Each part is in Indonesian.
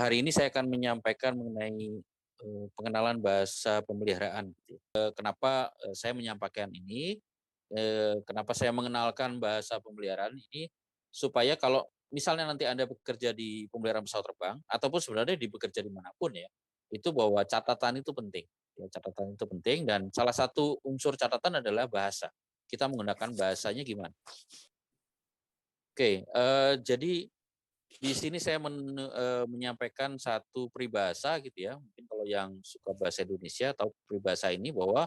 Hari ini saya akan menyampaikan mengenai pengenalan bahasa pemeliharaan. Gitu ya. Kenapa saya menyampaikan ini? Kenapa saya mengenalkan bahasa pemeliharaan ini? Supaya kalau misalnya nanti Anda bekerja di pemeliharaan pesawat terbang, ataupun sebenarnya bekerja dimanapun ya, itu bahwa catatan itu penting. Ya, catatan itu penting dan salah satu unsur catatan adalah bahasa. Kita menggunakan bahasanya gimana? Oke, jadi di sini saya menyampaikan satu peribahasa gitu ya, mungkin kalau yang suka bahasa Indonesia tahu peribahasa ini bahwa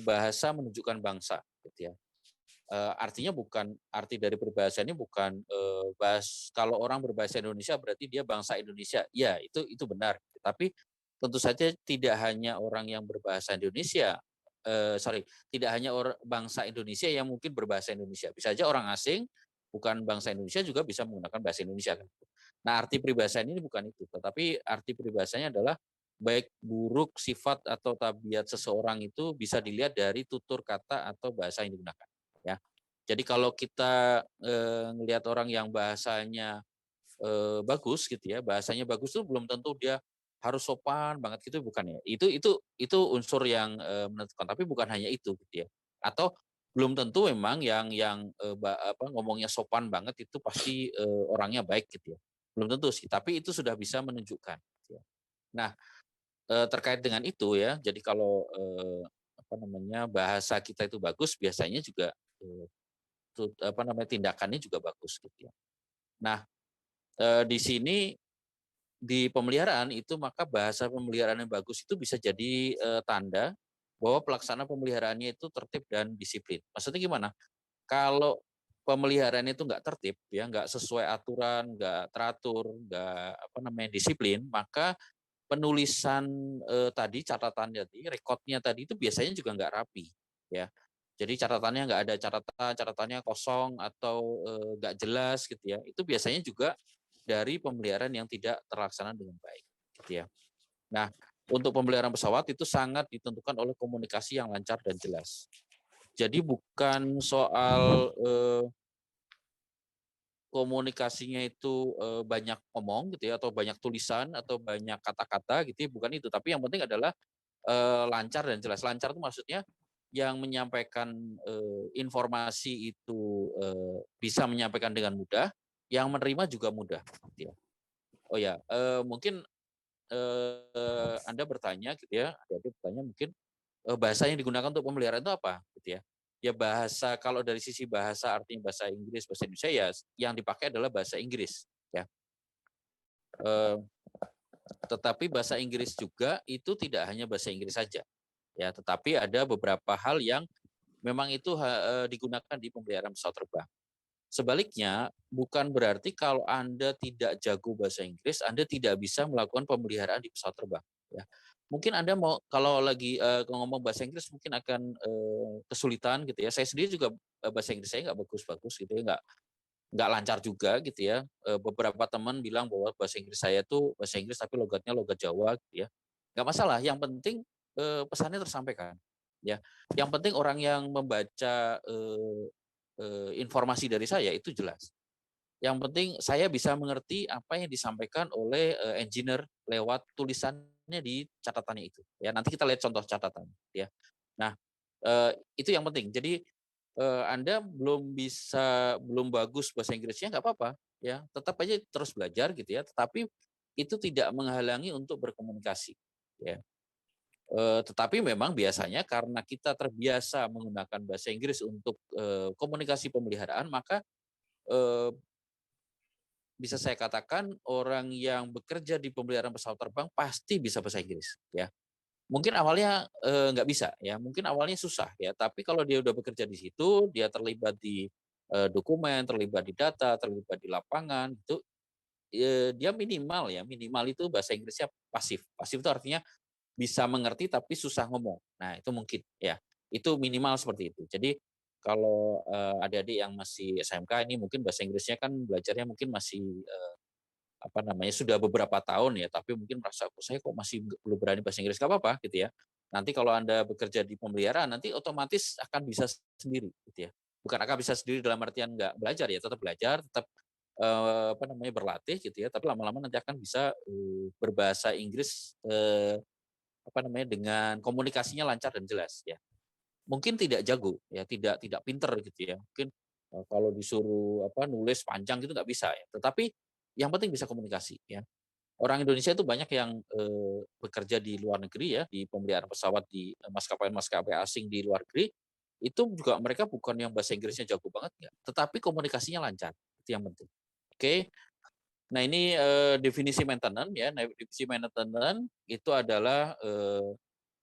bahasa menunjukkan bangsa gitu ya. Artinya bukan arti dari peribahasa ini bukan kalau orang berbahasa Indonesia berarti dia bangsa Indonesia. Ya, itu benar. Tapi tentu saja tidak hanya orang yang berbahasa Indonesia, tidak hanya bangsa Indonesia yang mungkin berbahasa Indonesia. Bisa saja orang asing bukan bangsa Indonesia juga bisa menggunakan bahasa Indonesia kan. Nah, arti peribahasa ini bukan itu, tetapi arti peribahasanya adalah baik buruk sifat atau tabiat seseorang itu bisa dilihat dari tutur kata atau bahasa yang digunakan. Ya, jadi kalau kita ngelihat orang yang bahasanya bagus gitu ya, bahasanya bagus itu belum tentu dia harus sopan banget gitu bukan ya. Itu unsur yang menentukan, tapi bukan hanya itu gitu ya. Atau belum tentu memang yang ngomongnya sopan banget itu pasti orangnya baik gitu ya. Belum tentu sih, tapi itu sudah bisa menunjukkan. Gitu ya. Nah, terkait dengan itu ya, jadi kalau bahasa kita itu bagus, biasanya juga tindakannya juga bagus gitu ya. Nah, di sini di pemeliharaan itu maka bahasa pemeliharaan yang bagus itu bisa jadi tanda bahwa pelaksana pemeliharaannya itu tertib dan disiplin. Maksudnya gimana? Kalau pemeliharaan itu nggak tertib, ya nggak sesuai aturan, nggak teratur, nggak disiplin, maka penulisan tadi catatannya tadi, rekodnya tadi itu biasanya juga nggak rapi, ya. Jadi catatannya nggak ada catatannya kosong atau nggak jelas gitu ya. Itu biasanya juga dari pemeliharaan yang tidak terlaksana dengan baik, gitu ya. Nah, untuk pemeliharaan pesawat itu sangat ditentukan oleh komunikasi yang lancar dan jelas. Jadi bukan soal komunikasinya itu banyak ngomong gitu ya, atau banyak tulisan atau banyak kata-kata gitu ya, bukan itu. Tapi yang penting adalah lancar dan jelas. Lancar itu maksudnya yang menyampaikan informasi itu bisa menyampaikan dengan mudah, yang menerima juga mudah. Gitu ya. Oh ya, mungkin Anda bertanya gitu ya, adik bertanya mungkin bahasa yang digunakan untuk pemeliharaan itu apa gitu ya. Ya bahasa kalau dari sisi bahasa artinya bahasa Inggris, bahasa Indonesia ya yang dipakai adalah bahasa Inggris ya. Eh, tetapi bahasa Inggris juga itu tidak hanya bahasa Inggris saja ya, tetapi ada beberapa hal yang memang itu digunakan di pemeliharaan pesawat terbang. Sebaliknya, bukan berarti kalau Anda tidak jago bahasa Inggris, Anda tidak bisa melakukan pemeliharaan di pesawat terbang. Ya. Mungkin Anda mau kalau lagi ngomong bahasa Inggris mungkin akan kesulitan gitu ya. Saya sendiri juga bahasa Inggris saya nggak bagus-bagus gitu ya, nggak lancar juga gitu ya. Beberapa teman bilang bahwa bahasa Inggris saya tuh bahasa Inggris tapi logatnya logat Jawa gitu ya. Nggak masalah. Yang penting pesannya tersampaikan. Ya, yang penting orang yang membaca informasi dari saya itu jelas. Yang penting saya bisa mengerti apa yang disampaikan oleh engineer lewat tulisannya di catatannya itu. Ya, nanti kita lihat contoh catatan. Ya, nah itu yang penting. Jadi Anda belum bagus bahasa Inggrisnya nggak apa-apa, ya tetap aja terus belajar gitu ya. Tetapi itu tidak menghalangi untuk berkomunikasi. Ya. Tetapi memang biasanya karena kita terbiasa menggunakan bahasa Inggris untuk komunikasi pemeliharaan, maka eh, bisa saya katakan orang yang bekerja di pemeliharaan pesawat terbang pasti bisa bahasa Inggris, ya. Mungkin awalnya nggak bisa, ya. Mungkin awalnya susah, ya. Tapi kalau dia udah bekerja di situ, dia terlibat di dokumen, terlibat di data, terlibat di lapangan, itu dia minimal itu bahasa Inggrisnya pasif. Pasif itu artinya bisa mengerti tapi susah ngomong. Nah, itu mungkin ya. Itu minimal seperti itu. Jadi kalau adik-adik yang masih SMK ini mungkin bahasa Inggrisnya kan belajarnya mungkin masih sudah beberapa tahun ya, tapi mungkin merasa kok saya kok masih belum berani bahasa Inggris, gak apa-apa gitu ya. Nanti kalau Anda bekerja di pemeliharaan nanti otomatis akan bisa sendiri gitu ya. Bukan akan bisa sendiri dalam artian nggak belajar ya, tetap belajar, tetap berlatih gitu ya, tapi lama-lama nanti akan bisa, berbahasa Inggris, dengan komunikasinya lancar dan jelas ya. Mungkin tidak jago ya, tidak tidak pinter gitu ya. Mungkin, kalau disuruh nulis panjang gitu nggak bisa ya, tetapi yang penting bisa komunikasi ya. Orang Indonesia itu banyak yang, bekerja di luar negeri ya, di pemeliharaan pesawat di, maskapai-maskapai asing di luar negeri, itu juga mereka bukan yang bahasa Inggrisnya jago banget nggak, tetapi komunikasinya lancar, itu yang penting. Oke. Nah ini, definisi maintenance ya. Nah definisi maintenance itu adalah,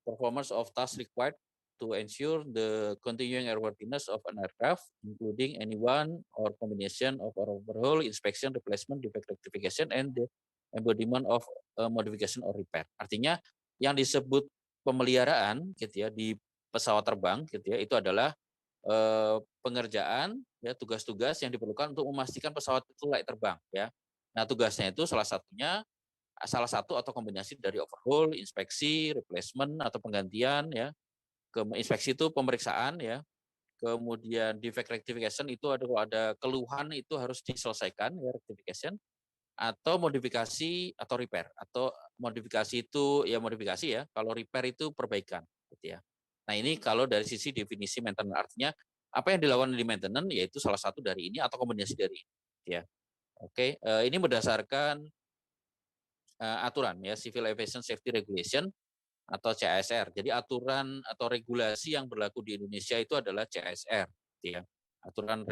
performance of task required to ensure the continuing airworthiness of an aircraft, including any one or combination of overhaul, inspection, replacement, defect rectification, and the embodiment of modification or repair. Artinya yang disebut pemeliharaan gitu ya di pesawat terbang gitu ya, itu adalah pengerjaan ya tugas-tugas yang diperlukan untuk memastikan pesawat itu layak terbang ya. Nah, tugasnya itu salah satu atau kombinasi dari overhaul, inspeksi, replacement atau penggantian ya. Inspeksi itu pemeriksaan ya. Kemudian defect rectification itu ada keluhan itu harus diselesaikan ya rectification, atau modifikasi atau repair, atau modifikasi itu ya modifikasi ya, kalau repair itu perbaikan gitu ya. Nah ini kalau dari sisi definisi maintenance, artinya apa yang dilakukan di maintenance yaitu salah satu dari ini atau kombinasi dari ini ya. Oke, ini berdasarkan aturan ya Civil Aviation Safety Regulation atau CASR. Jadi aturan atau regulasi yang berlaku di Indonesia itu adalah CASR gitu ya. Aturan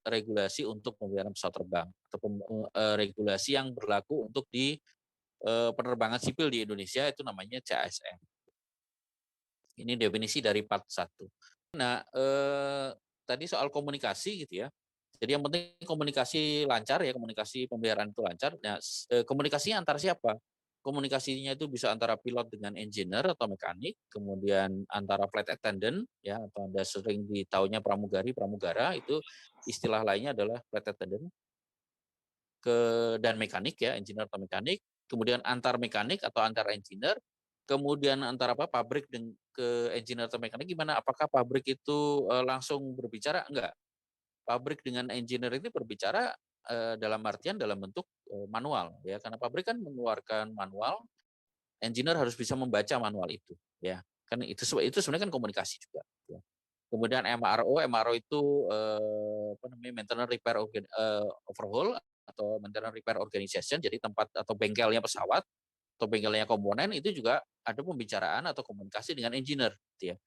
regulasi untuk pemeliharaan pesawat terbang atau regulasi yang berlaku untuk di penerbangan sipil di Indonesia itu namanya CASR. Ini definisi dari part 1. Nah, tadi soal komunikasi gitu ya. Jadi yang penting komunikasi lancar ya, komunikasi pemeliharaan itu lancar. Nah, komunikasinya antara siapa? Komunikasinya itu bisa antara pilot dengan engineer atau mekanik, kemudian antara flight attendant ya, atau Anda sering ditaunya pramugari, pramugara, itu istilah lainnya adalah flight attendant dan mekanik ya, engineer atau mekanik, kemudian antar mekanik atau antar engineer, kemudian antara pabrik ke engineer atau mekanik gimana? Apakah pabrik itu langsung berbicara? Enggak. Pabrik dengan engineer ini berbicara dalam artian dalam bentuk manual ya, karena pabrik kan mengeluarkan manual, engineer harus bisa membaca manual itu ya. Kan itu sebenarnya kan komunikasi juga ya. Kemudian MRO itu maintenance repair overhaul atau maintenance repair organization, jadi tempat atau bengkelnya pesawat atau bengkelnya komponen itu juga ada pembicaraan atau komunikasi dengan engineer gitu ya.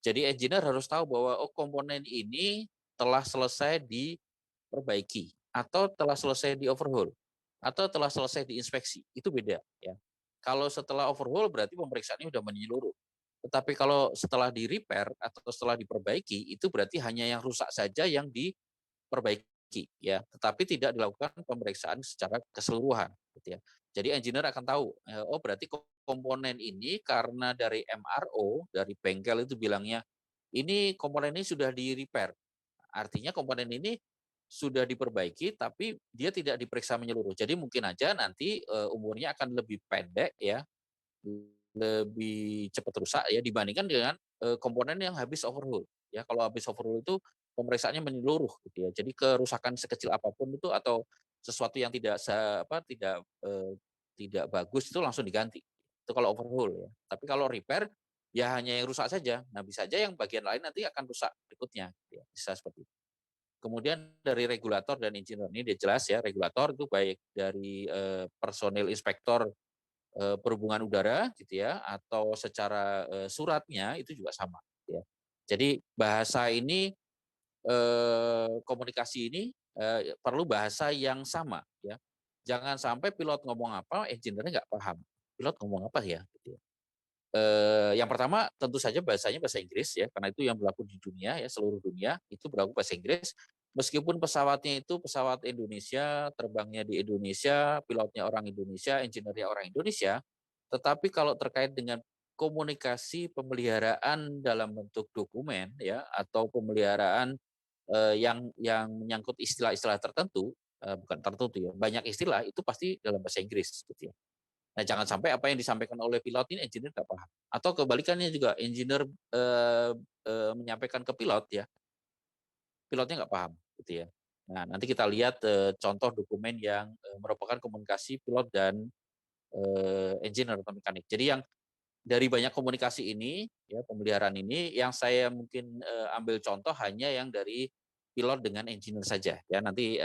Jadi engineer harus tahu bahwa oh komponen ini telah selesai diperbaiki atau telah selesai di overhaul atau telah selesai diinspeksi. Itu beda ya. Kalau setelah overhaul berarti pemeriksaannya sudah menyeluruh. Tetapi kalau setelah di-repair atau setelah diperbaiki, itu berarti hanya yang rusak saja yang diperbaiki ya, tetapi tidak dilakukan pemeriksaan secara keseluruhan gitu ya. Jadi engineer akan tahu, oh berarti komponen ini karena dari MRO, dari bengkel itu bilangnya, ini komponen ini sudah di-repair. Artinya komponen ini sudah diperbaiki tapi dia tidak diperiksa menyeluruh. Jadi mungkin aja nanti umurnya akan lebih pendek ya, lebih cepat rusak ya dibandingkan dengan komponen yang habis overhaul. Ya kalau habis overhaul itu pemeriksaannya menyeluruh gitu ya. Jadi kerusakan sekecil apapun itu atau sesuatu yang tidak bagus itu langsung diganti. Itu kalau overhaul ya. Tapi kalau repair ya hanya yang rusak saja. Nah bisa aja yang bagian lain nanti akan rusak berikutnya. Ya, bisa seperti itu. Kemudian dari regulator dan engineer ini dia jelas ya, regulator itu baik dari personil inspektor perhubungan udara gitu ya, atau secara suratnya itu juga sama gitu ya. Jadi bahasa ini komunikasi ini perlu bahasa yang sama ya. Jangan sampai pilot ngomong apa, engineer-nya nggak paham. Pilot ngomong apa ya gitu ya. Yang pertama tentu saja bahasanya bahasa Inggris ya, karena itu yang berlaku di dunia ya, seluruh dunia itu berlaku bahasa Inggris. Meskipun pesawatnya itu pesawat Indonesia, terbangnya di Indonesia, pilotnya orang Indonesia, engineer-nya orang Indonesia, tetapi kalau terkait dengan komunikasi pemeliharaan dalam bentuk dokumen ya, atau pemeliharaan yang menyangkut istilah-istilah tertentu, bukan tertentu ya, banyak istilah itu pasti dalam bahasa Inggris gitu ya. Nah, jangan sampai apa yang disampaikan oleh pilot ini engineer nggak paham. Atau kebalikannya juga engineer menyampaikan ke pilot ya, pilotnya nggak paham gitu ya. Nah, nanti kita lihat, contoh dokumen yang, merupakan komunikasi pilot dan, engineer atau mekanik. Jadi yang dari banyak komunikasi ini, ya, pemeliharaan ini, yang saya mungkin, ambil contoh hanya yang dari pilot dengan engineer saja, ya. Nanti,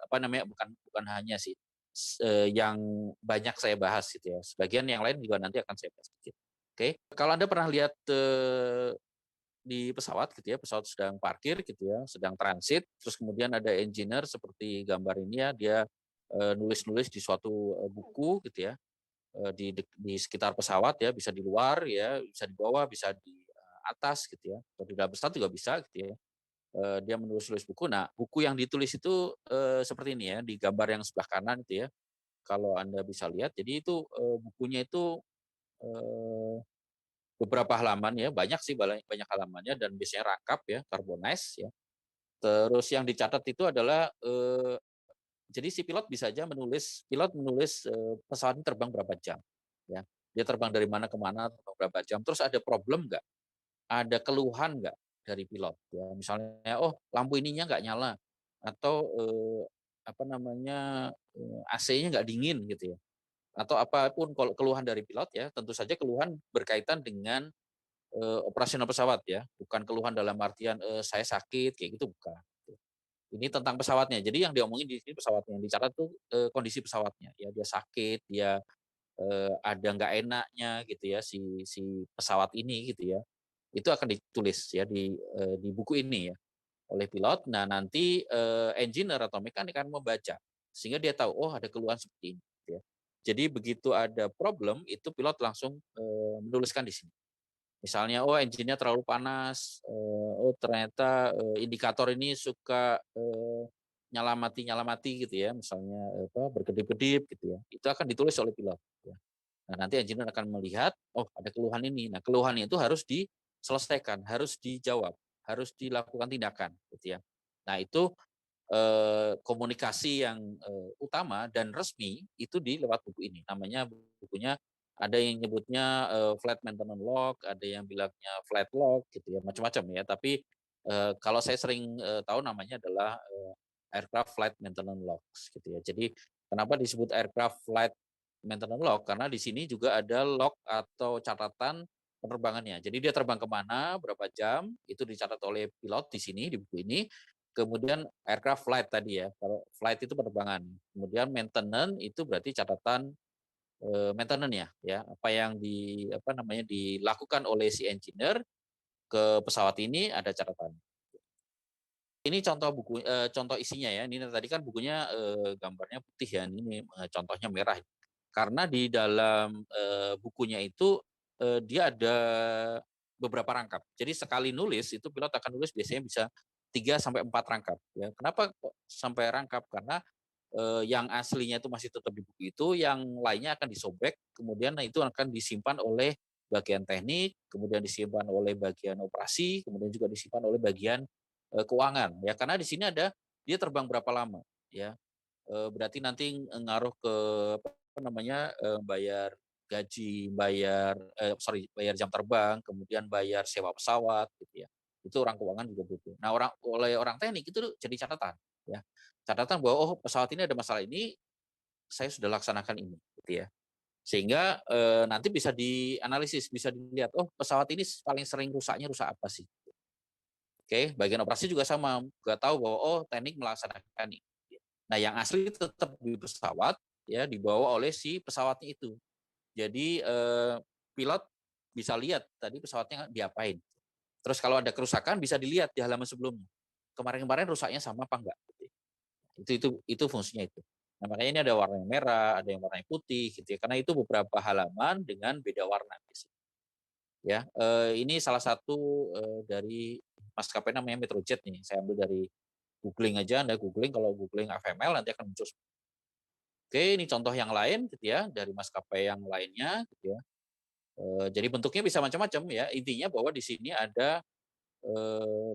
apa namanya, bukan bukan hanya sih, yang banyak saya bahas gitu ya. Sebagian yang lain juga nanti akan saya bahas sedikit. Oke, kalau Anda pernah lihat, di pesawat gitu ya, pesawat sedang parkir gitu ya, sedang transit, terus kemudian ada engineer seperti gambar ini ya, dia, nulis-nulis di suatu, buku gitu ya, di sekitar pesawat ya, bisa di luar ya, bisa di bawah, bisa di, atas gitu ya, atau di dalam pesawat juga bisa gitu ya. Dia menulis-nulis buku. Nah, buku yang ditulis itu, seperti ini ya, di gambar yang sebelah kanan itu ya, kalau Anda bisa lihat. Jadi itu, bukunya itu, eee, beberapa halaman ya, banyak sih banyak halamannya dan biasanya rangkap ya, karbonize ya. Terus yang dicatat itu adalah, jadi si pilot menulis, pesawat ini terbang berapa jam, ya. Dia terbang dari mana ke mana, terbang berapa jam, terus ada problem nggak, ada keluhan nggak dari pilot, ya. Misalnya, oh lampu ininya nggak nyala, atau, apa namanya, AC-nya nggak dingin gitu ya, atau apapun kalau keluhan dari pilot ya, tentu saja keluhan berkaitan dengan, operasional pesawat ya, bukan keluhan dalam artian, saya sakit, kayak gitu bukan. Ini tentang pesawatnya. Jadi yang diomongin di sini pesawatnya, yang dicatat tuh, kondisi pesawatnya. Ya dia sakit, dia, ada nggak enaknya gitu ya si si pesawat ini gitu ya. Itu akan ditulis ya di buku ini ya oleh pilot. Nah nanti, engineer atau mekanik akan membaca, sehingga dia tahu, oh ada keluhan seperti ini gitu ya. Jadi begitu ada problem, itu pilot langsung, menuliskan di sini. Misalnya, oh engine-nya terlalu panas, oh ternyata, indikator ini suka, nyala mati gitu ya, misalnya, apa, berkedip-kedip gitu ya, itu akan ditulis oleh pilot, ya. Nah, nanti engineer akan melihat, oh ada keluhan ini. Nah, keluhan itu harus diselesaikan, harus dijawab, harus dilakukan tindakan, gitu ya. Nah, itu, komunikasi yang, utama dan resmi itu di lewat buku ini. Namanya bukunya ada yang nyebutnya, flight maintenance log, ada yang bilangnya flight log gitu ya, macam-macam ya. Tapi, kalau saya sering, tahu namanya adalah, aircraft flight maintenance logs gitu ya. Jadi kenapa disebut aircraft flight maintenance log, karena di sini juga ada log atau catatan penerbangannya. Jadi dia terbang kemana, berapa jam, itu dicatat oleh pilot di sini, di buku ini. Kemudian aircraft flight tadi ya, kalau flight itu penerbangan. Kemudian maintenance itu berarti catatan, maintenance ya, apa yang apa namanya, dilakukan oleh si engineer ke pesawat ini ada catatan. Ini contoh buku contoh isinya ya, ini tadi kan bukunya, gambarnya putih ya, ini, contohnya merah. Karena di dalam, bukunya itu, dia ada beberapa rangkap. Jadi sekali nulis itu pilot akan nulis biasanya bisa 3 sampai 4 rangkap ya. Kenapa kok sampai rangkap? Karena, yang aslinya itu masih tetap di buku itu, yang lainnya akan disobek, kemudian nah itu akan disimpan oleh bagian teknik, kemudian disimpan oleh bagian operasi, kemudian juga disimpan oleh bagian, keuangan ya. Karena di sini ada dia terbang berapa lama ya. Berarti nanti ngaruh ke apa namanya, bayar gaji, bayar jam terbang, kemudian bayar sewa pesawat gitu ya. Itu orang keuangan juga butuh. Nah, oleh orang teknik itu jadi catatan ya. Catatan bahwa, oh pesawat ini ada masalah ini, saya sudah laksanakan ini gitu ya. Sehingga, nanti bisa dianalisis, bisa dilihat, oh pesawat ini paling sering rusaknya rusak apa sih? Oke, bagian operasi juga sama, juga tahu bahwa, oh teknik melaksanakan ini. Nah, yang asli tetap di pesawat, ya, dibawa oleh si pesawatnya itu. Jadi, pilot bisa lihat tadi pesawatnya diapain. Terus kalau ada kerusakan bisa dilihat di halaman sebelumnya. Kemarin-kemarin rusaknya sama apa enggak, gitu ya. Itu fungsinya itu. Nah, makanya ini ada warna yang merah, ada yang warna putih gitu ya, karena itu beberapa halaman dengan beda warna biasanya, ya. Ini salah satu, dari maskapai namanya Metrojet nih, saya ambil dari googling aja, Anda googling, kalau googling AVML nanti akan muncul. Oke, ini contoh yang lain gitu ya, dari maskapai yang lainnya gitu ya. Jadi bentuknya bisa macam-macam ya, intinya bahwa di sini ada,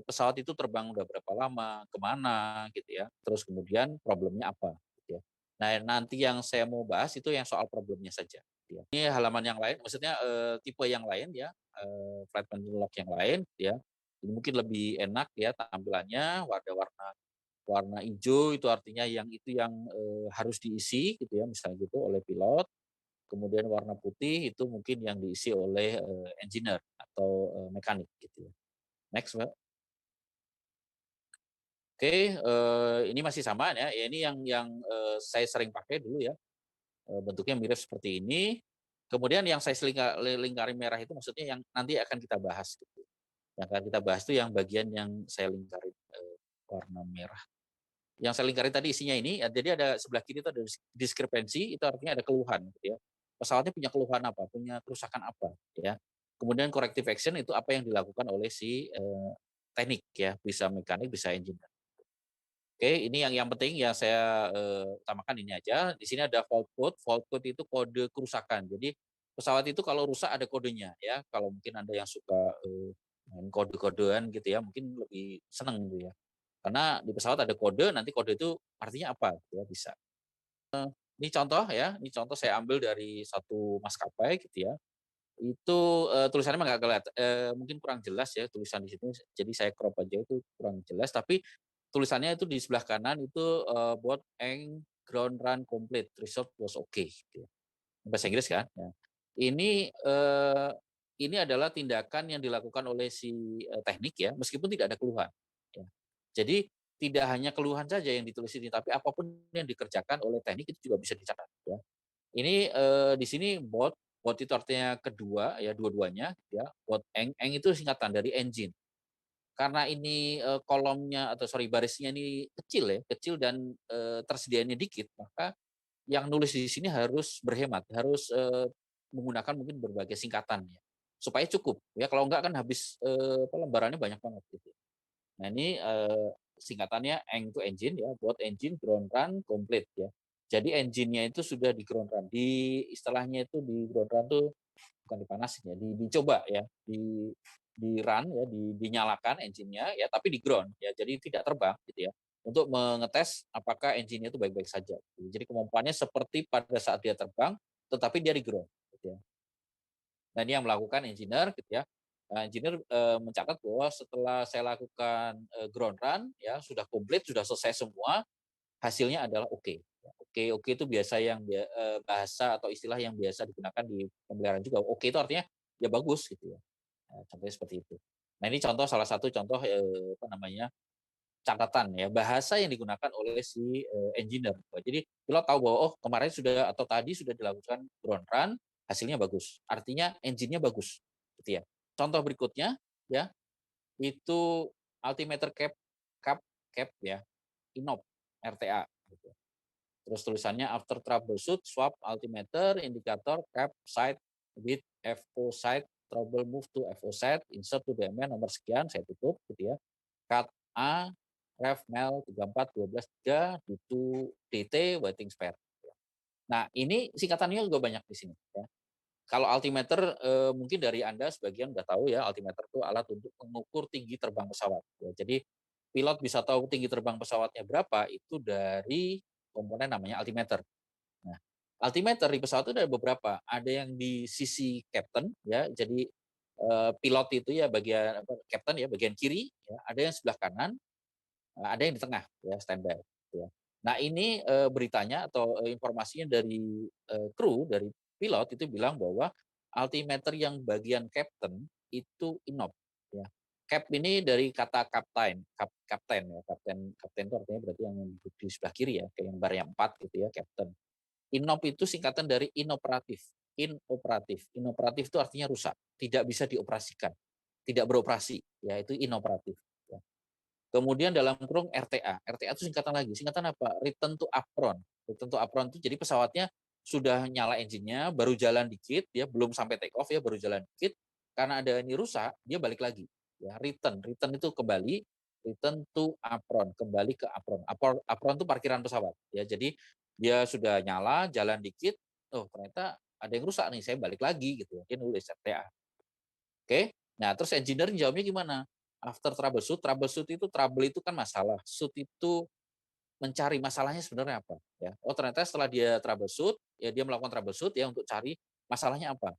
pesawat itu terbang udah berapa lama, kemana gitu ya, terus kemudian problemnya apa gitu ya. Nah, nanti yang saya mau bahas itu yang soal problemnya saja gitu ya. Ini halaman yang lain, maksudnya, tipe yang lain ya, flight plan log yang lain gitu ya. Ini mungkin lebih enak ya tampilannya, warna-warna warna hijau itu artinya yang harus diisi gitu ya, misalnya gitu oleh pilot, kemudian warna putih itu mungkin yang diisi oleh, engineer atau, mekanik gitu ya. Next, Mbak. Oke, ini masih sama ya ini yang saya sering pakai dulu ya, bentuknya mirip seperti ini, kemudian yang saya lingkari merah itu maksudnya yang nanti akan kita bahas gitu. Yang akan kita bahas itu yang bagian yang saya lingkarin, warna merah. Yang saya lingkarin tadi isinya ini, jadi ada sebelah kiri itu ada diskrepensi, itu artinya ada keluhan gitu ya. Pesawatnya punya keluhan apa, punya kerusakan apa ya. Kemudian corrective action itu apa yang dilakukan oleh si, teknik ya, bisa mekanik, bisa engineer. Oke, ini yang penting yang saya, utamakan ini aja. Di sini ada fault code itu kode kerusakan. Jadi pesawat itu kalau rusak ada kodenya ya, kalau mungkin Anda yang suka, main kode-kodean gitu ya, mungkin lebih seneng gitu ya. Karena di pesawat ada kode, nanti kode itu artinya apa gitu ya, bisa. Ini contoh ya, ini contoh saya ambil dari satu maskapai gitu ya. Itu, tulisannya mah nggak mungkin kurang jelas ya tulisan di situ, jadi saya crop aja itu kurang jelas, tapi tulisannya itu di sebelah kanan itu, board and ground run complete, result was okay gitu ya. Bahasa Inggris kan, ya. Ini, ini adalah tindakan yang dilakukan oleh si, teknik ya, meskipun tidak ada keluhan, ya. Jadi tidak hanya keluhan saja yang ditulis ini, tapi apapun yang dikerjakan oleh teknik itu juga bisa dicatat ya. Ini, di sini bot itu artinya kedua ya, dua-duanya ya, bot eng itu singkatan dari engine. Karena ini, kolomnya atau sorry barisnya ini kecil ya, kecil dan, tersedianya dikit, maka yang nulis di sini harus berhemat, harus, menggunakan mungkin berbagai singkatan ya, supaya cukup ya, kalau enggak kan habis, lembarannya banyak banget gitu. Nah ini, singkatannya ENG itu engine ya, buat engine ground run complete ya. Jadi engine-nya itu sudah di ground run, istilahnya itu di ground run tuh bukan dipanasin ya, dicoba ya, di-run ya, dinyalakan engine-nya ya, tapi di ground ya, jadi tidak terbang gitu ya, untuk mengetes apakah engine-nya itu baik-baik saja. Gitu. Jadi kemampuannya seperti pada saat dia terbang, tetapi dia di ground gitu ya. Nah, ini yang melakukan engineer gitu ya. Nah, engineer, mencatat bahwa setelah saya lakukan, ground run ya, sudah komplit, sudah selesai semua, hasilnya adalah oke. Ya, oke oke itu biasa bahasa atau istilah yang biasa digunakan di pemeliharaan juga. Oke itu artinya ya bagus gitu ya. Nah, contohnya seperti itu. Nah, ini salah satu contoh, apa namanya, catatan ya, bahasa yang digunakan oleh si, engineer. Wah, jadi pilot tahu bahwa, oh kemarin sudah atau tadi sudah dilakukan ground run, hasilnya bagus. Artinya engine-nya bagus, gitu ya. Contoh berikutnya ya, itu altimeter cap cap ya, INOP, RTA gitu. Terus tulisannya after troubleshoot, swap altimeter, indicator, cap, site with FO site, trouble move to FO site, insert to DMN nomor sekian, saya tutup gitu ya. Cut A, ref mel 34 12 3 due DT waiting spare. Nah, ini singkatannya juga banyak di sini ya. Kalau altimeter, mungkin dari Anda sebagian udah tahu ya, altimeter itu alat untuk mengukur tinggi terbang pesawat ya. Jadi pilot bisa tahu tinggi terbang pesawatnya berapa itu dari komponen namanya altimeter. Nah, altimeter di pesawat itu ada beberapa, ada yang di sisi kapten ya, jadi, pilot itu ya bagian apa, kapten ya bagian kiri ya, ada yang sebelah kanan, ada yang di tengah ya, standby gitu ya. Nah ini, beritanya atau, informasinya dari, kru, dari pilot itu bilang bahwa altimeter yang bagian kapten itu inop ya. Cap ini dari kata kapten ya, kapten itu artinya berarti yang duduk di sebelah kiri ya, kayak yang bar yang 4 gitu ya, kapten. Inop itu singkatan dari inoperatif, inoperatif itu artinya rusak, tidak bisa dioperasikan, tidak beroperasi, ya itu inoperatif, ya. Kemudian dalam kurung RTA, RTA itu singkatan lagi, singkatan apa? Return to apron. Return to apron itu jadi pesawatnya sudah nyala engine-nya, baru jalan dikit, ya belum sampai take off ya, baru jalan dikit, karena ada ini rusak, dia balik lagi. Ya, return itu kembali, return to apron, kembali ke apron. Apron itu parkiran pesawat. Ya, jadi dia sudah nyala, jalan dikit, oh ternyata ada yang rusak nih, saya balik lagi gitu. Dia nulis RTA. Oke. Nah, terus engineer jawabnya gimana? After troubleshoot, troubleshoot itu trouble itu kan masalah, shoot itu mencari masalahnya sebenarnya apa, ya. Oh, ternyata setelah dia troubleshoot, ya dia melakukan troubleshoot ya untuk cari masalahnya apa.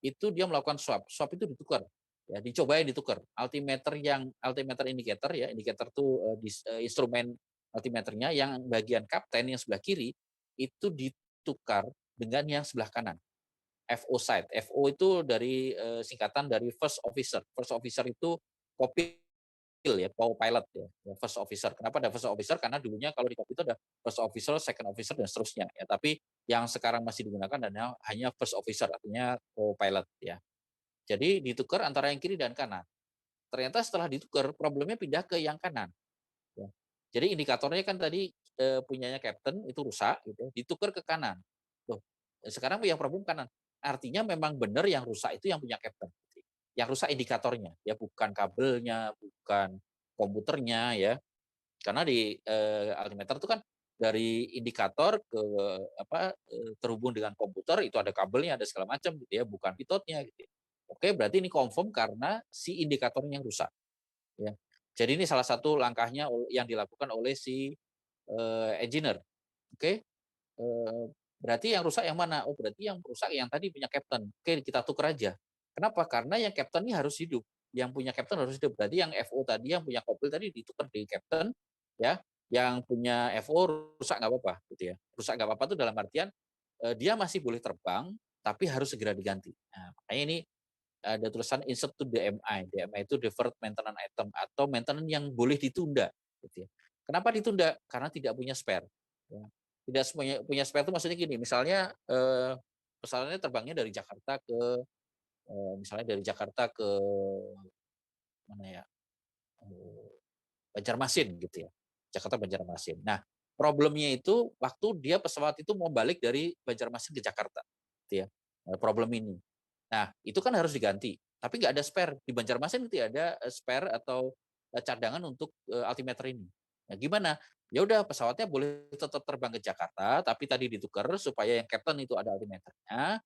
Itu dia melakukan swap, swap itu ditukar, ya dicobain ditukar. Altimeter indicator ya, indicator tuh, instrumen altimeternya, yang bagian kapten yang sebelah kiri itu ditukar dengan yang sebelah kanan. FO side. FO itu dari singkatan dari first officer. First officer itu kopil ya, pilot ya, first officer. Kenapa ada first officer? Karena dulunya kalau di kopil itu ada first officer, second officer dan seterusnya ya. Tapi yang sekarang masih digunakan hanya first officer, artinya co-pilot ya. Jadi ditukar antara yang kiri dan kanan. Ternyata setelah ditukar problemnya pindah ke yang kanan. Ya. Jadi indikatornya kan tadi punyanya captain itu rusak, gitu, ditukar ke kanan. Loh, sekarang yang problem kanan. Artinya memang benar yang rusak itu yang punya captain. Yang rusak indikatornya, ya bukan kabelnya, bukan komputernya ya. Karena di altimeter itu kan dari indikator ke terhubung dengan komputer itu ada kabelnya, ada segala macam gitu ya, bukan pitotnya gitu. Oke, berarti ini confirm karena si indikatornya yang rusak ya. Jadi ini salah satu langkahnya yang dilakukan oleh si engineer. Oke. Berarti yang rusak yang mana? Oh, berarti yang rusak yang tadi punya captain. Oke, kita tukar aja. Kenapa? Karena yang captain ini harus hidup. Yang punya captain harus hidup. Berarti yang FO tadi, yang punya kopil tadi ditukar di captain, ya. Yang punya FO rusak nggak apa-apa, gitu ya. Rusak nggak apa-apa itu dalam artian dia masih boleh terbang, tapi harus segera diganti. Nah, makanya ini ada tulisan insert to DMI. DMI itu deferred maintenance item atau maintenance yang boleh ditunda. Gitu ya. Kenapa ditunda? Karena tidak punya spare. Ya. Tidak punya spare itu maksudnya gini, misalnya pesawatnya terbangnya dari Jakarta ke misalnya dari Jakarta ke mana ya, Banjarmasin gitu ya, Jakarta Banjarmasin. Nah, problemnya itu waktu dia pesawat itu mau balik dari Banjarmasin ke Jakarta, gitu ya, problem ini. Nah, itu kan harus diganti, tapi nggak ada spare. Di Banjarmasin tidak ada spare atau cadangan untuk altimeter ini. Nah, gimana? Ya udah pesawatnya boleh tetap terbang ke Jakarta, tapi tadi ditukar supaya yang captain itu ada altimeternya,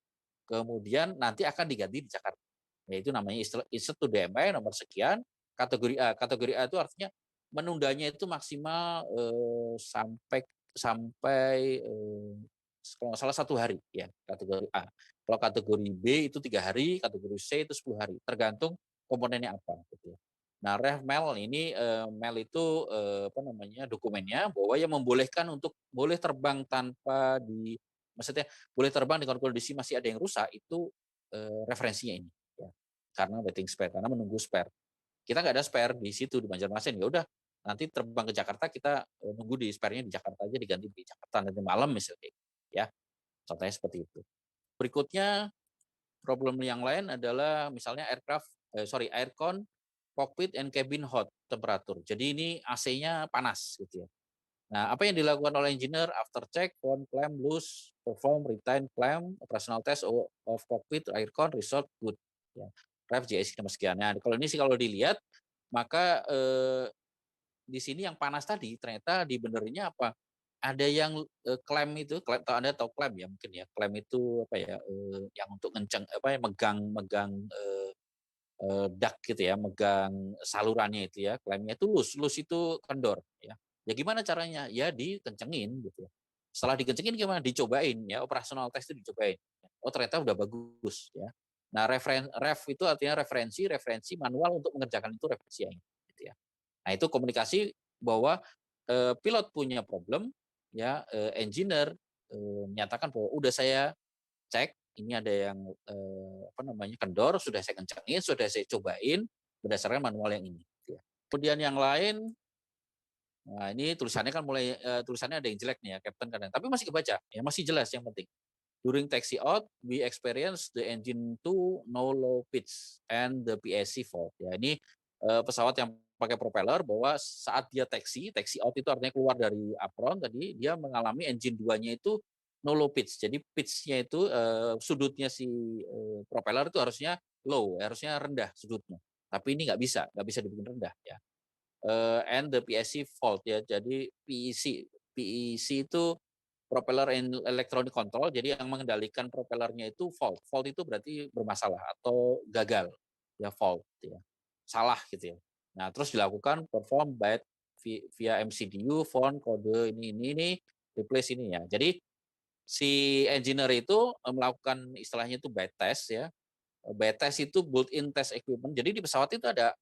kemudian nanti akan diganti di Jakarta. Yaitu namanya insert to DMI nomor sekian, kategori A. Kategori A itu artinya menundanya itu maksimal sampai sampai kalau nggak salah 1 hari ya kategori A. Kalau kategori B itu 3 hari, kategori C itu 10 hari, tergantung komponennya apa. Gitu ya. Nah, REFMEL ini MEL itu apa namanya dokumennya bahwa yang membolehkan untuk boleh terbang tanpa maksudnya boleh terbang dengan kondisi masih ada yang rusak itu referensinya ini. Ya. Karena waiting spare, karena menunggu spare. Kita nggak ada spare di situ di Banjarmasin, ya udah nanti terbang ke Jakarta kita nunggu di spare-nya di Jakarta aja diganti di Jakarta nanti malam misalnya ya contohnya seperti itu. Berikutnya problem yang lain adalah misalnya aircon cockpit and cabin hot temperatur. Jadi ini AC-nya panas gitu ya. Nah, apa yang dilakukan oleh engineer after check, phone clamp loose, perform retain clamp, operational test of cockpit, aircon, result good. Ya. Ref JSC nomor sekian. Nah, kalau ini sih kalau dilihat, maka di sini yang panas tadi ternyata dibenerinnya apa? Ada yang clamp itu, Anda tahu clamp ya mungkin ya. Clamp itu apa ya? Yang untuk ngenceng apa ya megang megang dak gitu ya, megang salurannya itu ya, klaimnya itu lus itu kendor ya. Ya gimana caranya? Ya dikencengin gitu ya. Setelah dikencengin gimana? Dicobain ya, operasional test itu dicobain. Oh ternyata udah bagus ya. Nah ref itu artinya referensi manual untuk mengerjakan itu referensi yang ini gitu ya. Nah itu komunikasi bahwa pilot punya problem ya, engineer menyatakan bahwa udah saya cek ini ada yang apa namanya kendor, sudah saya kencangin, sudah saya cobain berdasarkan manual yang ini. Gitu ya. Kemudian yang lain, nah ini tulisannya kan mulai tulisannya ada yang jelek nih ya, Captain kadang, tapi masih kebaca, ya masih jelas yang penting. During taxi out, we experience the engine to no low pitch and the PSC fault. Ya ini pesawat yang pakai propeller bahwa saat dia taxi out itu artinya keluar dari apron tadi, dia mengalami engine 2-nya itu no low pitch. Jadi pitch-nya itu sudutnya si propeller itu harusnya low, harusnya rendah sudutnya. Tapi ini nggak bisa dibikin rendah ya. And the PSC fault ya. Jadi PEC itu propeller electronic control. Jadi yang mengendalikan propellernya itu fault. Fault itu berarti bermasalah atau gagal ya fault ya. Salah gitu ya. Nah, terus dilakukan perform by via MCDU, phone, kode ini replace ini ya. Jadi si engineer itu melakukan istilahnya itu bad test ya. BTES itu built-in test equipment. Jadi di pesawat itu ada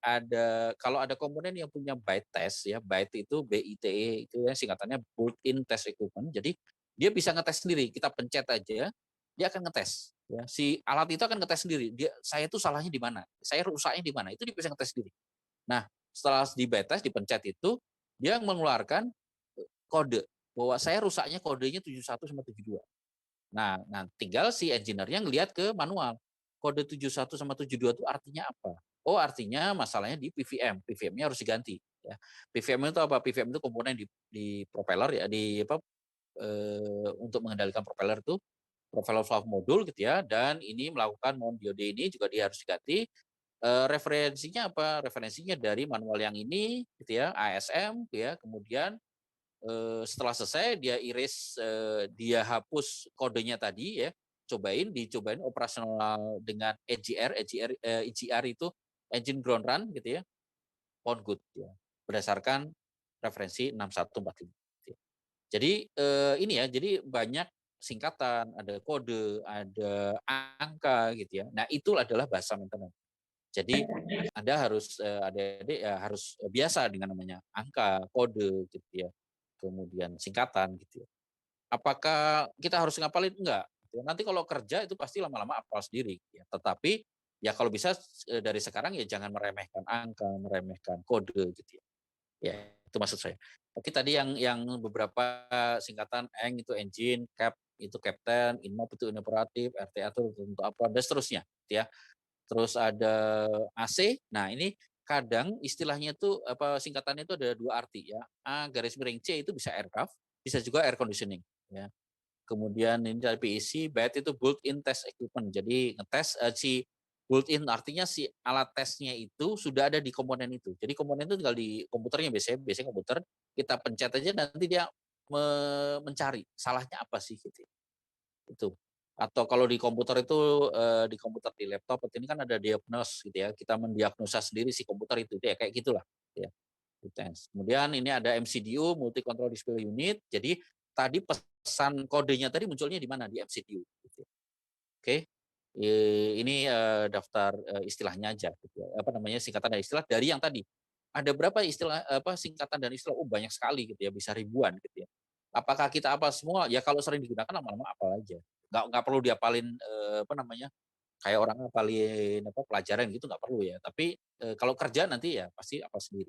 kalau ada komponen yang punya BITES ya, BITE itu BITE itu ya singkatannya built-in test equipment. Jadi dia bisa ngetes sendiri. Kita pencet aja, dia akan ngetes. Ya, si alat itu akan ngetes sendiri. Saya itu salahnya di mana? Saya rusaknya di mana? Itu dia bisa ngetes sendiri. Nah, setelah di BITES dipencet itu, dia mengeluarkan kode bahwa saya rusaknya kodenya 71 sama 72. Nah, tinggal si engineer-nya ngelihat ke manual. Kode 71 sama 72 itu artinya apa? Oh, artinya masalahnya di PVM. PVM-nya harus diganti. Ya. PVM itu apa? PVM itu komponen di propeller ya, di apa? Untuk mengendalikan propeller itu propeller valve modul gitu ya. Dan ini melakukan mount diode ini juga dia harus diganti. Referensinya apa? Referensinya dari manual yang ini gitu ya, ASM gitu ya. Kemudian setelah selesai dia iris, dia hapus kodenya tadi ya, dicobain operasional dengan EGR, EGR itu engine ground run gitu ya, on good ya, berdasarkan referensi 6145. Jadi ini ya, jadi banyak singkatan, ada kode, ada angka gitu ya. Nah itu adalah bahasa maintenance. Jadi Anda harus adik-adik ya harus biasa dengan namanya angka, kode gitu ya. Kemudian singkatan gitu ya. Apakah kita harus ngapalin? Enggak. Nanti kalau kerja itu pasti lama-lama hafal sendiri ya. Tetapi ya kalau bisa dari sekarang ya jangan meremehkan angka, meremehkan kode gitu ya. Ya, itu maksud saya. Oke tadi yang beberapa singkatan ENG itu engine, CAP itu captain, INOP itu inoperatif, RTA itu untuk apa dan seterusnya gitu ya. Terus ada AC. Nah, ini kadang istilahnya itu apa singkatannya itu ada dua arti ya. A garis miring C itu bisa aircraft, bisa juga air conditioning ya. Kemudian ini dari PEC, BAT itu built-in test equipment. Jadi ngetes si built-in artinya si alat tesnya itu sudah ada di komponen itu. Jadi komponen itu tinggal di komputernya biasanya komputer kita pencet aja nanti dia mencari salahnya apa sih gitu. Itu. Atau kalau di komputer itu di komputer di laptop ini kan ada diagnos gitu ya. Kita mendiagnosa sendiri si komputer itu ya kayak gitulah ya. Kemudian ini ada MCDU, multi control display unit. Jadi tadi pesan kodenya tadi munculnya di mana? Di MCDU. Gitu. Oke. Ini daftar istilahnya aja. Gitu ya. Apa namanya singkatan dan istilah dari yang tadi. Ada berapa istilah apa singkatan dan istilah? Oh banyak sekali gitu ya, bisa ribuan gitu ya. Apakah kita apa semua? Ya kalau sering digunakan lama-lama apal aja. Nggak perlu diapalin apa namanya kayak orang ngapalin apa pelajaran gitu nggak perlu ya. Tapi kalau kerja nanti ya pasti apa sendiri.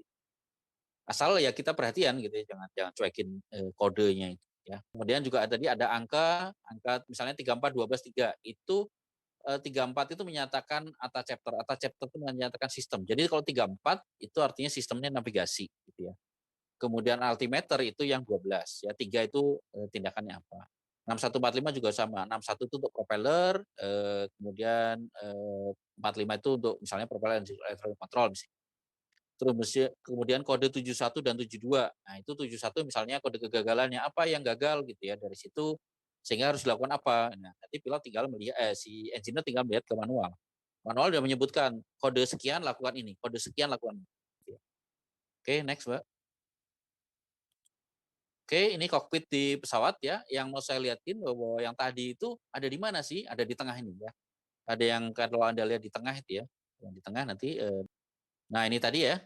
Asal ya kita perhatian gitu ya, jangan jangan cuekin kodenya itu ya. Kemudian juga tadi ada angka misalnya 34 12 3 itu 34 itu menyatakan ATA chapter itu menyatakan sistem. Jadi kalau 34 itu artinya sistemnya navigasi gitu ya. Kemudian altimeter itu yang 12 ya, 3 itu tindakannya apa. 6145 juga sama. 61 itu untuk propeller, kemudian 45 itu untuk misalnya propeller electronic control misalnya. Terus kemudian kode 71 dan 72. Nah, itu 71 misalnya kode kegagalannya apa yang gagal gitu ya. Dari situ sehingga harus dilakukan apa. Nah, nanti pilot tinggal melihat si engineer tinggal melihat ke manual. Manual sudah menyebutkan kode sekian lakukan ini, kode sekian lakukan ini. Oke, next, Mbak. Oke, ini kokpit di pesawat ya. Yang mau saya lihatin bahwa yang tadi itu ada di mana sih? Ada di tengah ini ya. Ada yang kalau Anda lihat di tengah itu ya. Yang di tengah nanti nah ini tadi ya,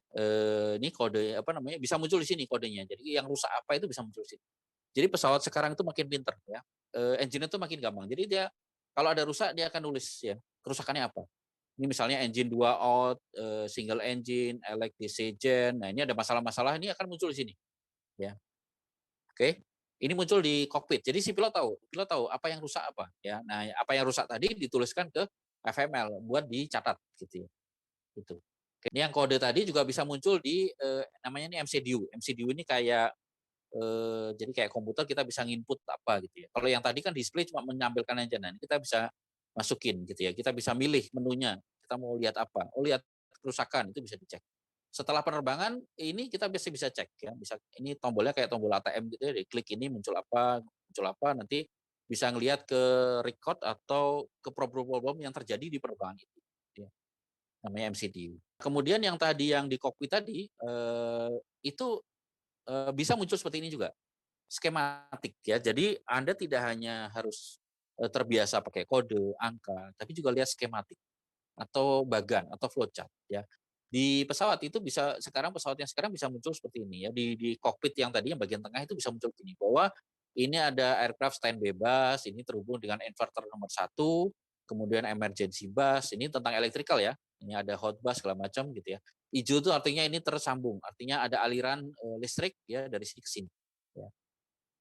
ini kode apa namanya bisa muncul di sini kodenya. Jadi yang rusak apa itu bisa muncul di sini. Jadi pesawat sekarang itu makin pinter ya. Engine itu makin gampang. Jadi dia kalau ada rusak dia akan nulis ya kerusakannya apa. Ini misalnya engine 2 out, single engine, electric gen. Nah ini ada masalah-masalah ini akan muncul di sini ya. Oke. Ini muncul di kokpit. Jadi si pilot tahu apa yang rusak apa ya. Nah apa yang rusak tadi dituliskan ke FML buat dicatat gitu ya. Gitu. Ini yang kode tadi juga bisa muncul di namanya ini MCDU. MCDU ini kayak jadi kayak komputer kita bisa nginput apa gitu ya. Kalau yang tadi kan display cuma menampilkan aja, nah ini kita bisa masukin gitu ya. Kita bisa milih menunya. Kita mau lihat apa? Oh lihat kerusakan itu bisa dicek. Setelah penerbangan ini kita bisa bisa cek ya. Bisa ini tombolnya kayak tombol ATM gitu ya. Klik ini muncul apa nanti bisa ngelihat ke record atau ke problem-problem yang terjadi di penerbangan itu. Ya namanya MCDU. Kemudian yang tadi yang di kokpit tadi itu bisa muncul seperti ini juga, skematik ya. Jadi Anda tidak hanya harus terbiasa pakai kode, angka, tapi juga lihat skematik. atau bagan atau flowchart ya. Di pesawat itu bisa sekarang pesawat yang sekarang bisa muncul seperti ini ya, di kokpit yang tadi yang bagian tengah itu bisa muncul gini, bahwa ini ada aircraft stand bebas, ini terhubung dengan inverter nomor satu, kemudian emergency bus, ini tentang electrical ya, ini ada hot bus segala macam gitu ya. Hijau itu artinya ini tersambung, artinya ada aliran listrik ya dari sini ke sini. Ya.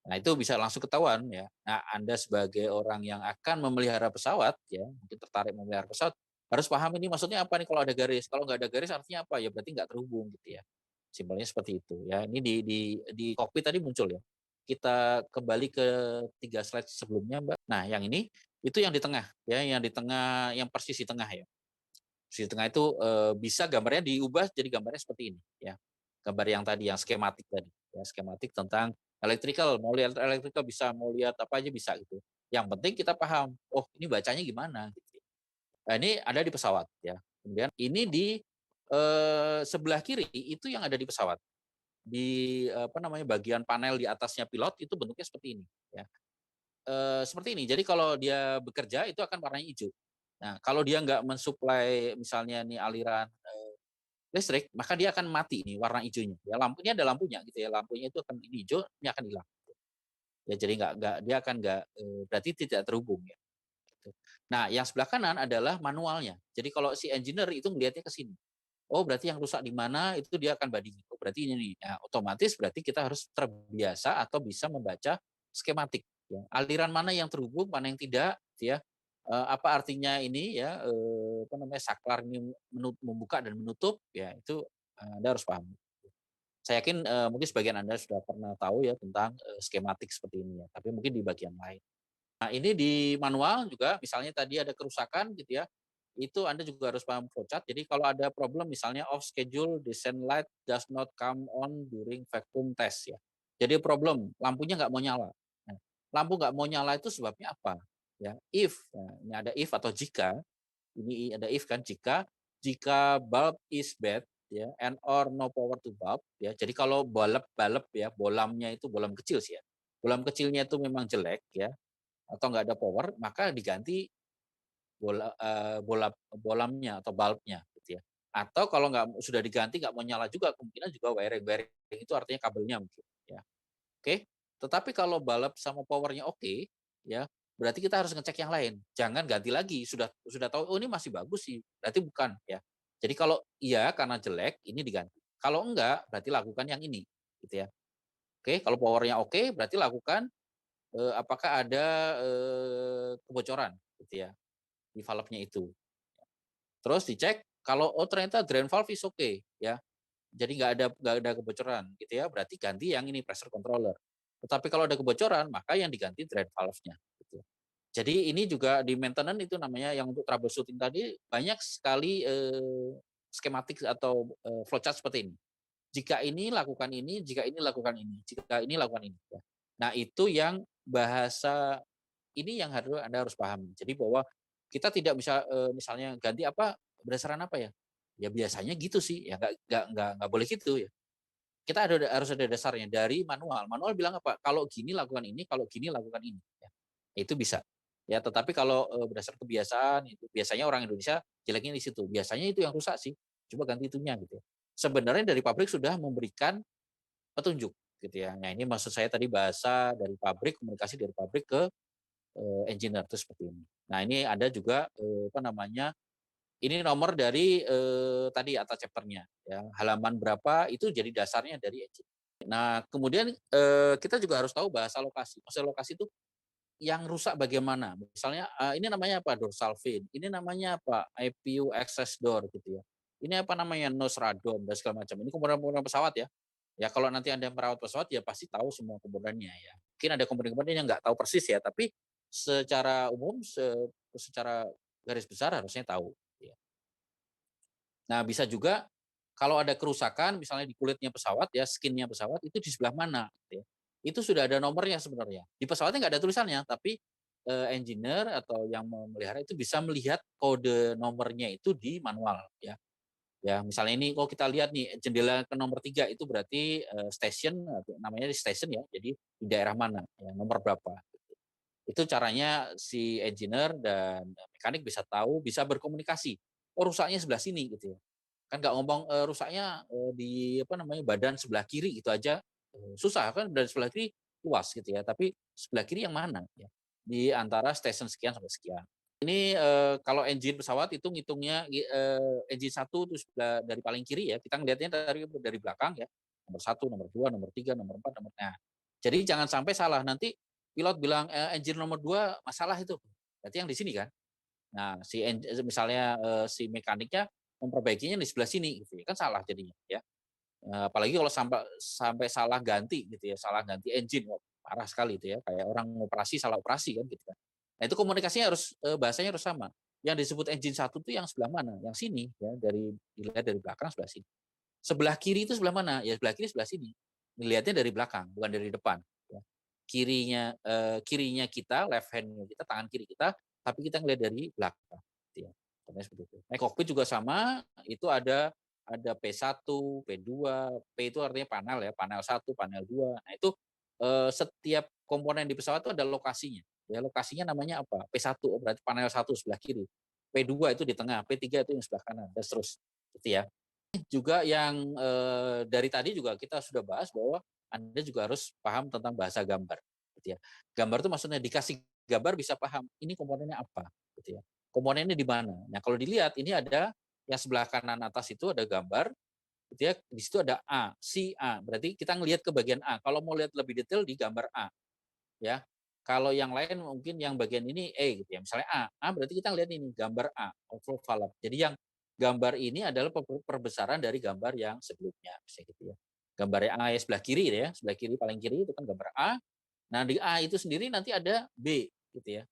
Nah itu bisa langsung ketahuan ya. Nah Anda sebagai orang yang akan memelihara pesawat ya, mungkin tertarik memelihara pesawat, harus paham ini maksudnya apa nih kalau ada garis. Kalau nggak ada garis artinya apa? Ya berarti nggak terhubung gitu ya. Simpelnya seperti itu ya. Ini di kokpit tadi muncul ya. Kita kembali ke 3 slide sebelumnya Mbak. Nah yang ini itu yang di tengah ya, yang di tengah, yang persis di tengah ya. Di tengah itu bisa gambarnya diubah jadi gambarnya seperti ini ya. Gambar yang tadi yang skematik tadi ya, skematik tentang electrical, mau lihat electrical bisa, mau lihat apa aja bisa gitu. Yang penting kita paham, oh ini bacanya gimana gitu. Nah, ini ada di pesawat ya. Kemudian ini di sebelah kiri itu yang ada di pesawat. Di apa namanya bagian panel di atasnya pilot itu bentuknya seperti ini ya. Seperti ini. Jadi kalau dia bekerja itu akan warnanya hijau. Nah, kalau dia nggak mensuplai misalnya nih aliran listrik, maka dia akan mati nih warna hijaunya. Ya lampunya ada lampunya gitu ya, lampunya itu akan ini hijau, ini akan hilang. Ya jadi nggak dia akan nggak berarti tidak terhubung ya. Gitu. Nah yang sebelah kanan adalah manualnya. Jadi kalau si engineer itu melihatnya ke sini. Oh berarti yang rusak di mana itu dia akan bandingin. Oh berarti ini nih. Nah, otomatis berarti kita harus terbiasa atau bisa membaca skematik. Ya. Aliran mana yang terhubung, mana yang tidak, gitu ya. Apa artinya ini ya? Apa namanya saklar ini membuka dan menutup, ya itu Anda harus paham. Saya yakin mungkin sebagian Anda sudah pernah tahu ya tentang skematik seperti ini ya, tapi mungkin di bagian lain. Nah, ini di manual juga misalnya tadi ada kerusakan gitu ya, itu Anda juga harus paham flowchart. Jadi kalau ada problem misalnya off schedule descent light does not come on during vacuum test ya. Jadi problem, lampunya nggak mau nyala. Nah, lampu nggak mau nyala itu sebabnya apa? Ya, if, nah, ini ada if atau jika, ini ada if kan, jika bulb is bad ya and or no power to bulb ya. Jadi kalau bulb ya, bolamnya itu bolam kecil sih ya. Bolam kecilnya itu memang jelek ya atau nggak ada power, maka diganti bolamnya atau bulbnya gitu ya. Atau kalau nggak sudah diganti nggak mau nyala juga, kemungkinan juga wiring. Wiring itu artinya kabelnya mungkin ya. Oke. Tetapi kalau bulb sama powernya oke ya, berarti kita harus ngecek yang lain. Jangan ganti lagi, sudah tahu oh ini masih bagus sih, berarti bukan ya. Jadi kalau iya karena jelek ini diganti. Kalau enggak berarti lakukan yang ini gitu ya. Oke, kalau powernya oke berarti lakukan apakah ada kebocoran gitu ya di valve-nya itu. Terus dicek kalau oh ternyata drain valve is okay ya. Jadi nggak ada kebocoran gitu ya, berarti ganti yang ini pressure controller. Tetapi kalau ada kebocoran, maka yang diganti drain valve-nya gitu. Jadi ini juga di maintenance itu namanya yang untuk troubleshooting tadi banyak sekali skematik atau flowchart seperti ini. Jika ini lakukan ini, jika ini lakukan ini, jika ini lakukan ini ya. Nah, itu yang bahasa ini yang Anda harus pahami. Jadi bahwa kita tidak bisa misalnya ganti apa berdasarkan apa ya? Ya biasanya gitu sih, ya nggak boleh gitu ya. Kita harus ada dasarnya dari manual. Manual bilang apa? Kalau gini lakukan ini, kalau gini lakukan ini. Ya. Itu bisa. Ya, tetapi kalau berdasar kebiasaan itu biasanya orang Indonesia jeleknya di situ. Biasanya itu yang rusak sih. Coba ganti itunya gitu. Sebenarnya dari pabrik sudah memberikan petunjuk gitu ya. Nah, ini maksud saya tadi bahasa dari pabrik, komunikasi dari pabrik ke engineer itu seperti ini. Nah, ini ada juga apa namanya? Ini nomor dari tadi atas chapternya ya. Halaman berapa itu jadi dasarnya dari engineer. Nah, kemudian kita juga harus tahu bahasa lokasi. Bahasa lokasi itu yang rusak bagaimana? Misalnya ini namanya apa? Dorsal fin. Ini namanya apa? IPU access door gitu ya. Ini apa namanya? Nose radome dan segala macam. Ini komponen-komponen pesawat ya. Ya kalau nanti Anda merawat pesawat ya pasti tahu semua komponennya ya. Mungkin ada komponen-komponen yang nggak tahu persis ya, tapi secara umum secara garis besar harusnya tahu ya. Nah, bisa juga kalau ada kerusakan misalnya di kulitnya pesawat ya, skinnya pesawat itu di sebelah mana gitu ya. Itu sudah ada nomornya sebenarnya. Di pesawatnya nggak ada tulisannya, tapi engineer atau yang memelihara itu bisa melihat kode nomornya itu di manual ya. Ya, misalnya ini kalau kita lihat nih jendela ke nomor 3 itu berarti station namanya di station ya. Jadi di daerah mana ya, nomor berapa. Itu caranya si engineer dan mekanik bisa tahu, bisa berkomunikasi oh rusaknya sebelah sini gitu ya. Kan nggak ngomong, rusaknya, di apa namanya, badan sebelah kiri gitu aja, susah kan badan sebelah kiri luas gitu ya, tapi sebelah kiri yang mana ya, di antara stasiun sekian sampai sekian. Ini, kalau engine pesawat itu ngitungnya engine satu itu sebelah dari paling kiri ya, kita ngelihatnya dari belakang ya, nomor satu, nomor 2, nomor 3, nomor 4, nomor nah, jadi jangan sampai salah, nanti pilot bilang, engine nomor 2 masalah itu, berarti yang di sini kan. Nah, misalnya, si mekaniknya memperbaikinya di sebelah sini gitu ya, kan salah jadinya ya. Apalagi kalau sampai sampai salah ganti gitu ya, salah ganti engine, wah parah sekali itu ya, kayak orang ngoperasi salah operasi kan gitu kan. Nah itu komunikasinya harus, bahasanya harus sama. Yang disebut engine satu tuh yang sebelah mana? Yang sini ya, dilihat dari belakang sebelah sini. Sebelah kiri itu sebelah mana? Ya sebelah kiri sebelah sini. Dilihatnya dari belakang, bukan dari depan ya. Kirinya kita, left hand-nya kita, tangan kiri kita, tapi kita ngelihat dari belakang gitu ya. Contohnya seperti itu. Naik kokpit juga sama, itu ada P1, P2, P itu artinya panel ya, panel satu, panel 2. Nah itu, setiap komponen di pesawat itu ada lokasinya. Ya lokasinya namanya apa? P1, oh berarti panel satu sebelah kiri. P2 itu di tengah, P3 itu yang sebelah kanan, dan seterusnya, gitu ya. Juga yang, dari tadi juga kita sudah bahas bahwa Anda juga harus paham tentang bahasa gambar, gitu ya. Gambar itu maksudnya dikasih gambar bisa paham, ini komponennya apa, gitu ya. Komponennya di mana. Nah, kalau dilihat ini ada yang sebelah kanan atas itu ada gambar, gitu ya, di situ ada A, si A, berarti kita ngelihat ke bagian A. Kalau mau lihat lebih detail di gambar A, ya. Kalau yang lain mungkin yang bagian ini E gitu ya, misalnya A. A berarti kita lihat ini gambar A, overvalve. Jadi yang gambar ini adalah perbesaran dari gambar yang sebelumnya, misalnya gitu ya. Gambar A ya sebelah kiri ya, sebelah kiri paling kiri itu kan gambar A. Nah di A itu sendiri nanti ada B gitu ya.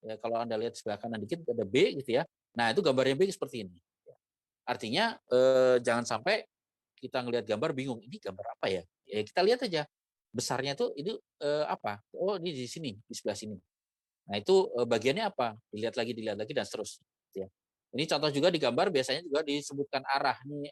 Ya kalau Anda lihat sebelah kanan dikit ada B gitu ya. Nah itu gambarnya B seperti ini. Artinya jangan sampai kita ngelihat gambar bingung, ini gambar apa ya? Ya kita lihat aja besarnya itu ini apa? Oh ini di sini, di sebelah sini. Nah itu, bagiannya apa? Dilihat lagi dan seterusnya, gitu ya. Ini contoh juga di gambar biasanya juga disebutkan arah nih,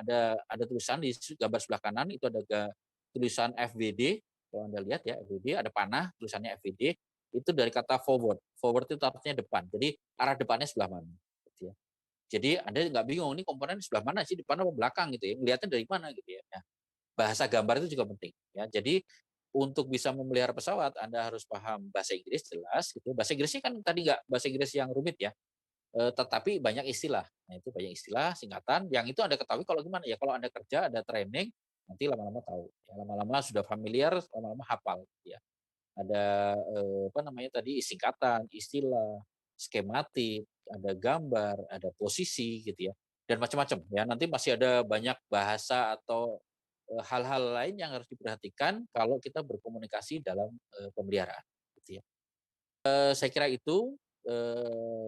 ada tulisan di gambar sebelah kanan itu ada tulisan FWD, kalau Anda lihat ya FWD ada panah tulisannya FWD, itu dari kata forward. Forward itu artinya depan, jadi arah depannya sebelah mana, gitu ya. Jadi Anda nggak bingung, ini komponen sebelah mana sih, depan apa belakang gitu ya, ngelihatnya dari mana gitu ya. Nah, bahasa gambar itu juga penting ya. Jadi untuk bisa memelihara pesawat Anda harus paham bahasa Inggris jelas gitu. Bahasa Inggrisnya kan tadi nggak bahasa Inggris yang rumit ya, tetapi banyak istilah. Nah itu banyak istilah, singkatan yang itu Anda ketahui kalau gimana ya, kalau Anda kerja ada training nanti lama-lama tahu. Ya, lama-lama sudah familiar, lama-lama hafal gitu ya. Ada apa namanya tadi singkatan, istilah, skematik, ada gambar, ada posisi gitu ya, dan macam-macam ya. Nanti masih ada banyak bahasa atau hal-hal lain yang harus diperhatikan kalau kita berkomunikasi dalam pemeliharaan gitu ya. Saya kira itu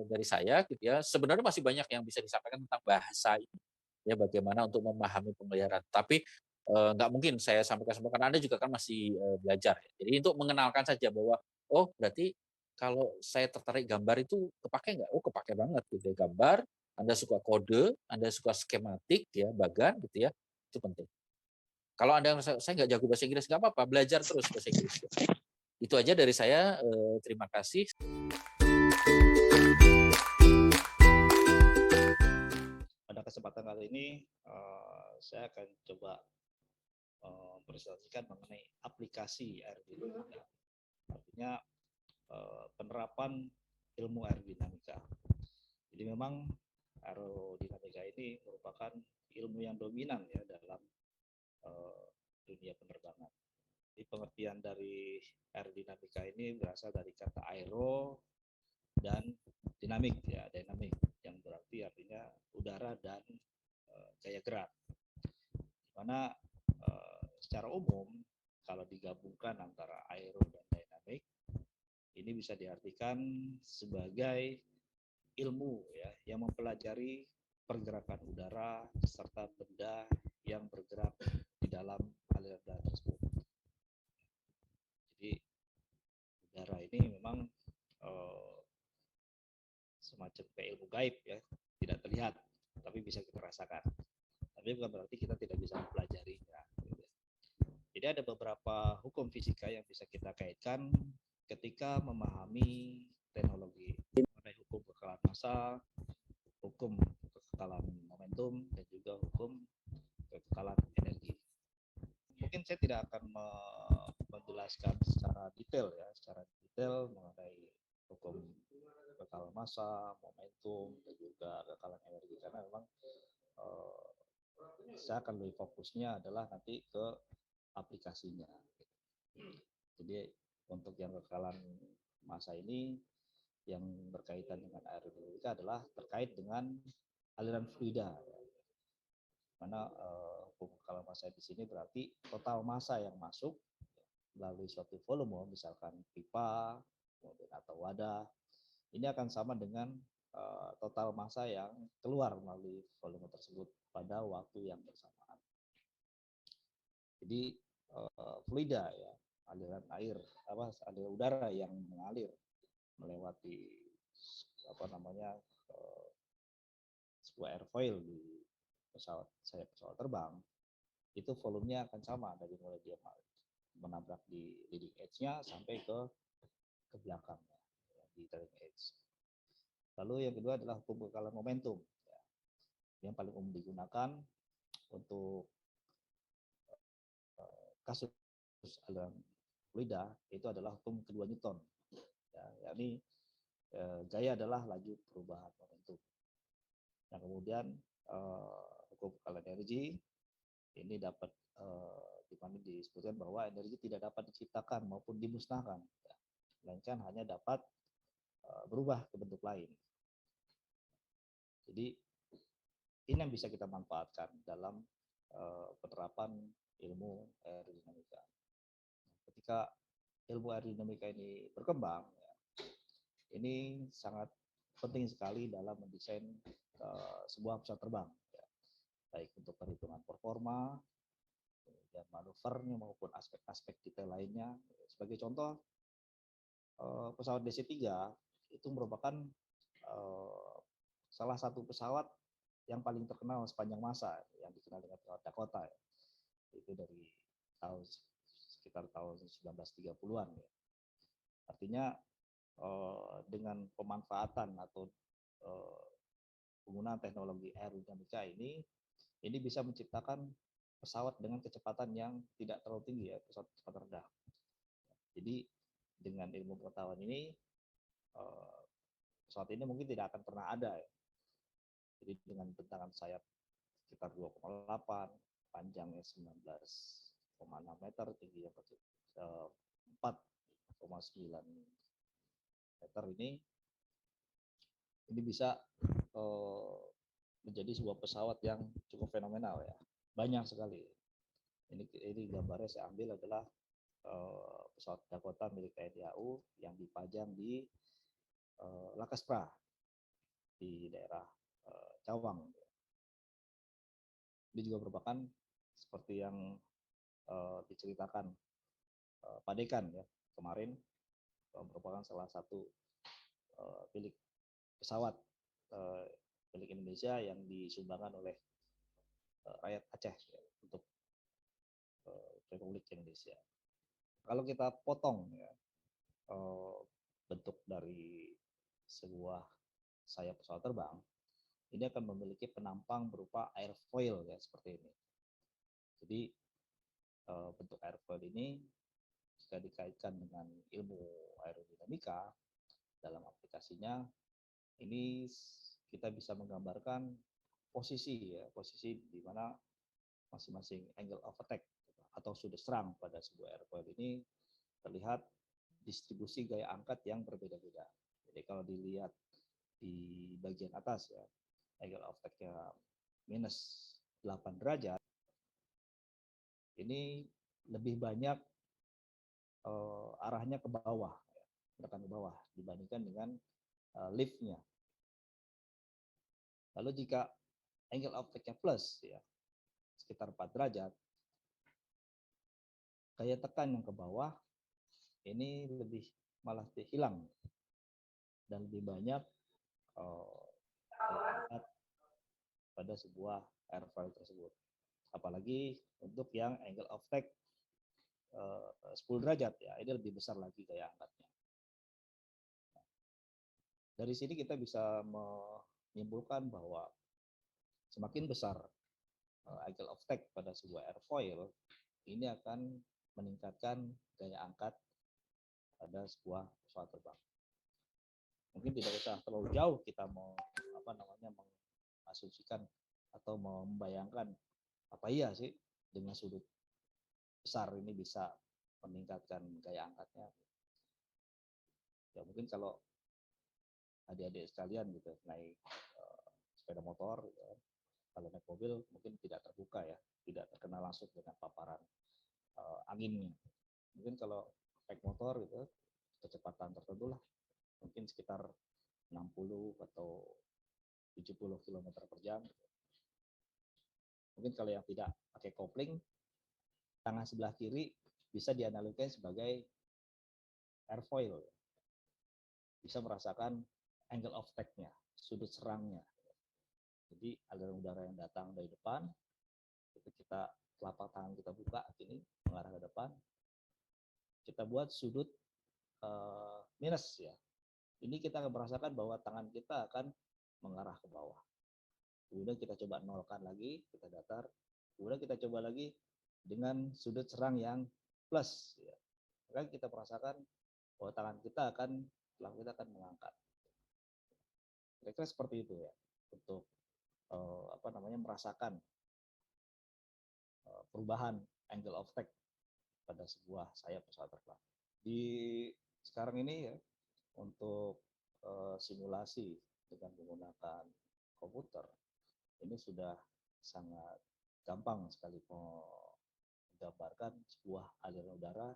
dari saya gitu ya. Sebenarnya masih banyak yang bisa disampaikan tentang bahasa ini ya, bagaimana untuk memahami pemeliharaan. Tapi nggak mungkin saya sampaikan semua karena Anda juga kan masih belajar ya. Jadi untuk mengenalkan saja bahwa oh berarti kalau saya tertarik gambar itu kepake nggak? Oh kepake banget gitu ya. Gambar, Anda suka kode, Anda suka skematik ya, bagan gitu ya, itu penting. Kalau Anda merasa, "Saya nggak jago bahasa Inggris," nggak apa-apa, belajar terus bahasa Inggris. Itu aja dari saya, terima kasih. Pada kesempatan kali ini saya akan coba presentasikan mengenai aplikasi aerodinamika. Artinya penerapan ilmu aerodinamika. Jadi memang aerodinamika ini merupakan ilmu yang dominan ya dalam dunia penerbangan. Jadi pengertian dari aerodinamika ini berasal dari kata aero dan dinamik ya, dinamik yang berarti artinya udara dan gaya gerak. Mana secara umum kalau digabungkan antara aero dan dinamik ini bisa diartikan sebagai ilmu ya yang mempelajari pergerakan udara serta benda yang bergerak di dalam aliran udara tersebut. Jadi udara ini memang semacam kayak ilmu gaib ya, tidak terlihat tapi bisa kita rasakan. Tapi bukan berarti kita tidak bisa mempelajarinya. Jadi ada beberapa hukum fisika yang bisa kita kaitkan ketika memahami teknologi mengenai hukum kekalahan massa, hukum kekekalan momentum dan juga hukum kekekalan energi. Mungkin saya tidak akan menjelaskan secara detail mengenai hukum kekekalan massa, momentum, dan juga kekekalan energi karena memang saya akan lebih fokusnya adalah nanti ke aplikasinya. Jadi untuk yang kekekalan massa ini yang berkaitan dengan aerodinamika adalah terkait dengan aliran fluida. Mana hukum kekekalan massa di sini berarti total massa yang masuk melalui suatu volume, misalkan pipa, kemudian atau wadah, ini akan sama dengan total massa yang keluar melalui volume tersebut pada waktu yang bersamaan. Jadi fluida ya, aliran air, aliran udara yang mengalir melewati sebuah airfoil di sayap pesawat terbang, itu volumenya akan sama dari mulai dia menabrak di leading edge-nya sampai ke belakangnya ya, di trailing edge. Lalu yang kedua adalah hukum kekekalan momentum ya, yang paling umum digunakan untuk kasus aliran fluida itu adalah hukum kedua Newton ya, yakni gaya adalah laju perubahan momentum. Yang kemudian hukum kekekalan energi ini dapat di mana disebutkan bahwa energi tidak dapat diciptakan maupun dimusnahkan, ya, melainkan hanya dapat berubah ke bentuk lain. Jadi ini yang bisa kita manfaatkan dalam penerapan ilmu aerodinamika. Ketika ilmu aerodinamika ini berkembang, ya, ini sangat penting sekali dalam mendesain sebuah pesawat terbang, ya, baik untuk perhitungan performa, dan manuvernya maupun aspek-aspek detail lainnya. Sebagai contoh, pesawat DC-3 itu merupakan salah satu pesawat yang paling terkenal sepanjang masa yang dikenal dengan pesawat Dakota. Itu dari sekitar tahun 1930-an. Ya. Artinya dengan pemanfaatan atau penggunaan teknologi aerodinamika ini bisa menciptakan pesawat dengan kecepatan yang tidak terlalu tinggi ya, pesawat rendah. Jadi dengan ilmu pengetahuan ini pesawat ini mungkin tidak akan pernah ada ya. Jadi dengan bentangan sayap sekitar 2,8, panjangnya 19,6 meter, tingginya 4,9 meter ini bisa menjadi sebuah pesawat yang cukup fenomenal ya. Banyak sekali. Ini gambarnya saya ambil adalah pesawat Dakota milik TNI AU yang dipajang di Lakaspra di daerah Cawang. Ini juga merupakan seperti yang diceritakan Pak Dekan ya kemarin, merupakan salah satu milik pesawat milik Indonesia yang disumbangkan oleh rakyat Aceh ya, untuk Republik Indonesia. Kalau kita potong ya, bentuk dari sebuah sayap pesawat terbang, ini akan memiliki penampang berupa airfoil ya seperti ini. Jadi bentuk airfoil ini jika dikaitkan dengan ilmu aerodinamika dalam aplikasinya, ini kita bisa menggambarkan posisi di mana masing-masing angle of attack atau sudut serang pada sebuah airfoil ini terlihat distribusi gaya angkat yang berbeda-beda. Jadi kalau dilihat di bagian atas ya, angle of attack-nya minus 8 derajat, ini lebih banyak arahnya ke bawah, menekan ke bawah dibandingkan dengan lift-nya. Lalu jika angle of attack-nya plus ya, sekitar 4 derajat, gaya tekan yang ke bawah ini malah hilang dan lebih banyak angkat pada sebuah airfoil tersebut. Apalagi untuk yang angle of attack 10 derajat ya, ini lebih besar lagi gaya angkatnya. Dari sini kita bisa menyimpulkan bahwa semakin besar angle of attack pada sebuah airfoil, ini akan meningkatkan daya angkat pada sebuah pesawat terbang. Mungkin tidak usah terlalu jauh kita mau mengasumsikan atau membayangkan apa iya sih dengan sudut besar ini bisa meningkatkan gaya angkatnya. Ya mungkin kalau adik-adik sekalian gitu naik sepeda motor gitu, kalau naik mobil mungkin tidak terbuka ya, tidak terkena langsung dengan paparan anginnya. Mungkin kalau naik motor gitu kecepatan tertentu lah, mungkin sekitar 60 atau 70 km per jam. Mungkin kalau yang tidak pakai kopling, tangan sebelah kiri bisa dianalogikan sebagai airfoil. Bisa merasakan angle of attack-nya, sudut serangnya. Jadi aliran udara yang datang dari depan, itu kita telapak tangan kita buka ini mengarah ke depan, kita buat sudut minus ya. Ini kita akan merasakan bahwa tangan kita akan mengarah ke bawah. Kemudian kita coba nolkan lagi, kita datar. Kemudian kita coba lagi dengan sudut serang yang plus. Ya. Maka kita merasakan bahwa tangan kita akan mengangkat. Kira-kira seperti itu ya untuk merasakan perubahan angle of attack pada sebuah sayap pesawat terbang. Di sekarang ini ya untuk simulasi dengan menggunakan komputer ini sudah sangat gampang sekali menggambarkan sebuah aliran udara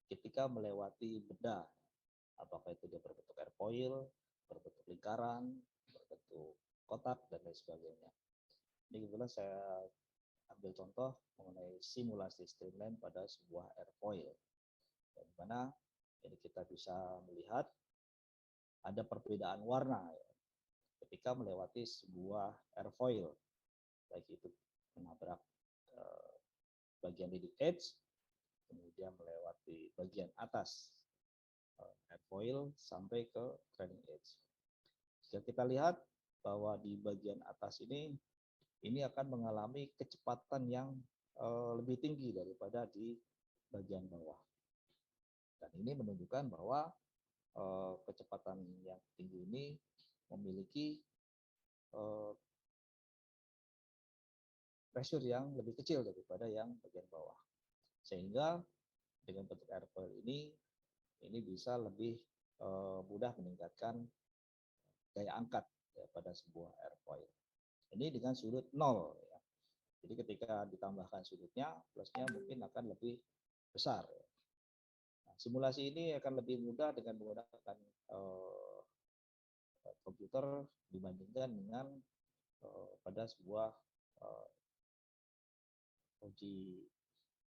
ketika melewati benda, apakah itu dia berbentuk airfoil, berbentuk lingkaran, berbentuk kotak, dan lain sebagainya. Ini kebetulan saya ambil contoh mengenai simulasi streamline pada sebuah airfoil, di mana ini kita bisa melihat ada perbedaan warna ya, ketika melewati sebuah airfoil, baik itu menabrak bagian leading edge, kemudian melewati bagian atas airfoil sampai ke trailing edge. Jika kita lihat bahwa di bagian atas ini akan mengalami kecepatan yang lebih tinggi daripada di bagian bawah. Dan ini menunjukkan bahwa kecepatan yang tinggi ini memiliki pressure yang lebih kecil daripada yang bagian bawah. Sehingga dengan bentuk airfoil ini bisa lebih mudah meningkatkan daya angkat ya, pada sebuah airfoil. Ini dengan sudut 0 ya. Jadi ketika ditambahkan sudutnya, plusnya mungkin akan lebih besar. Nah, simulasi ini akan lebih mudah dengan menggunakan komputer dibandingkan dengan pada sebuah uji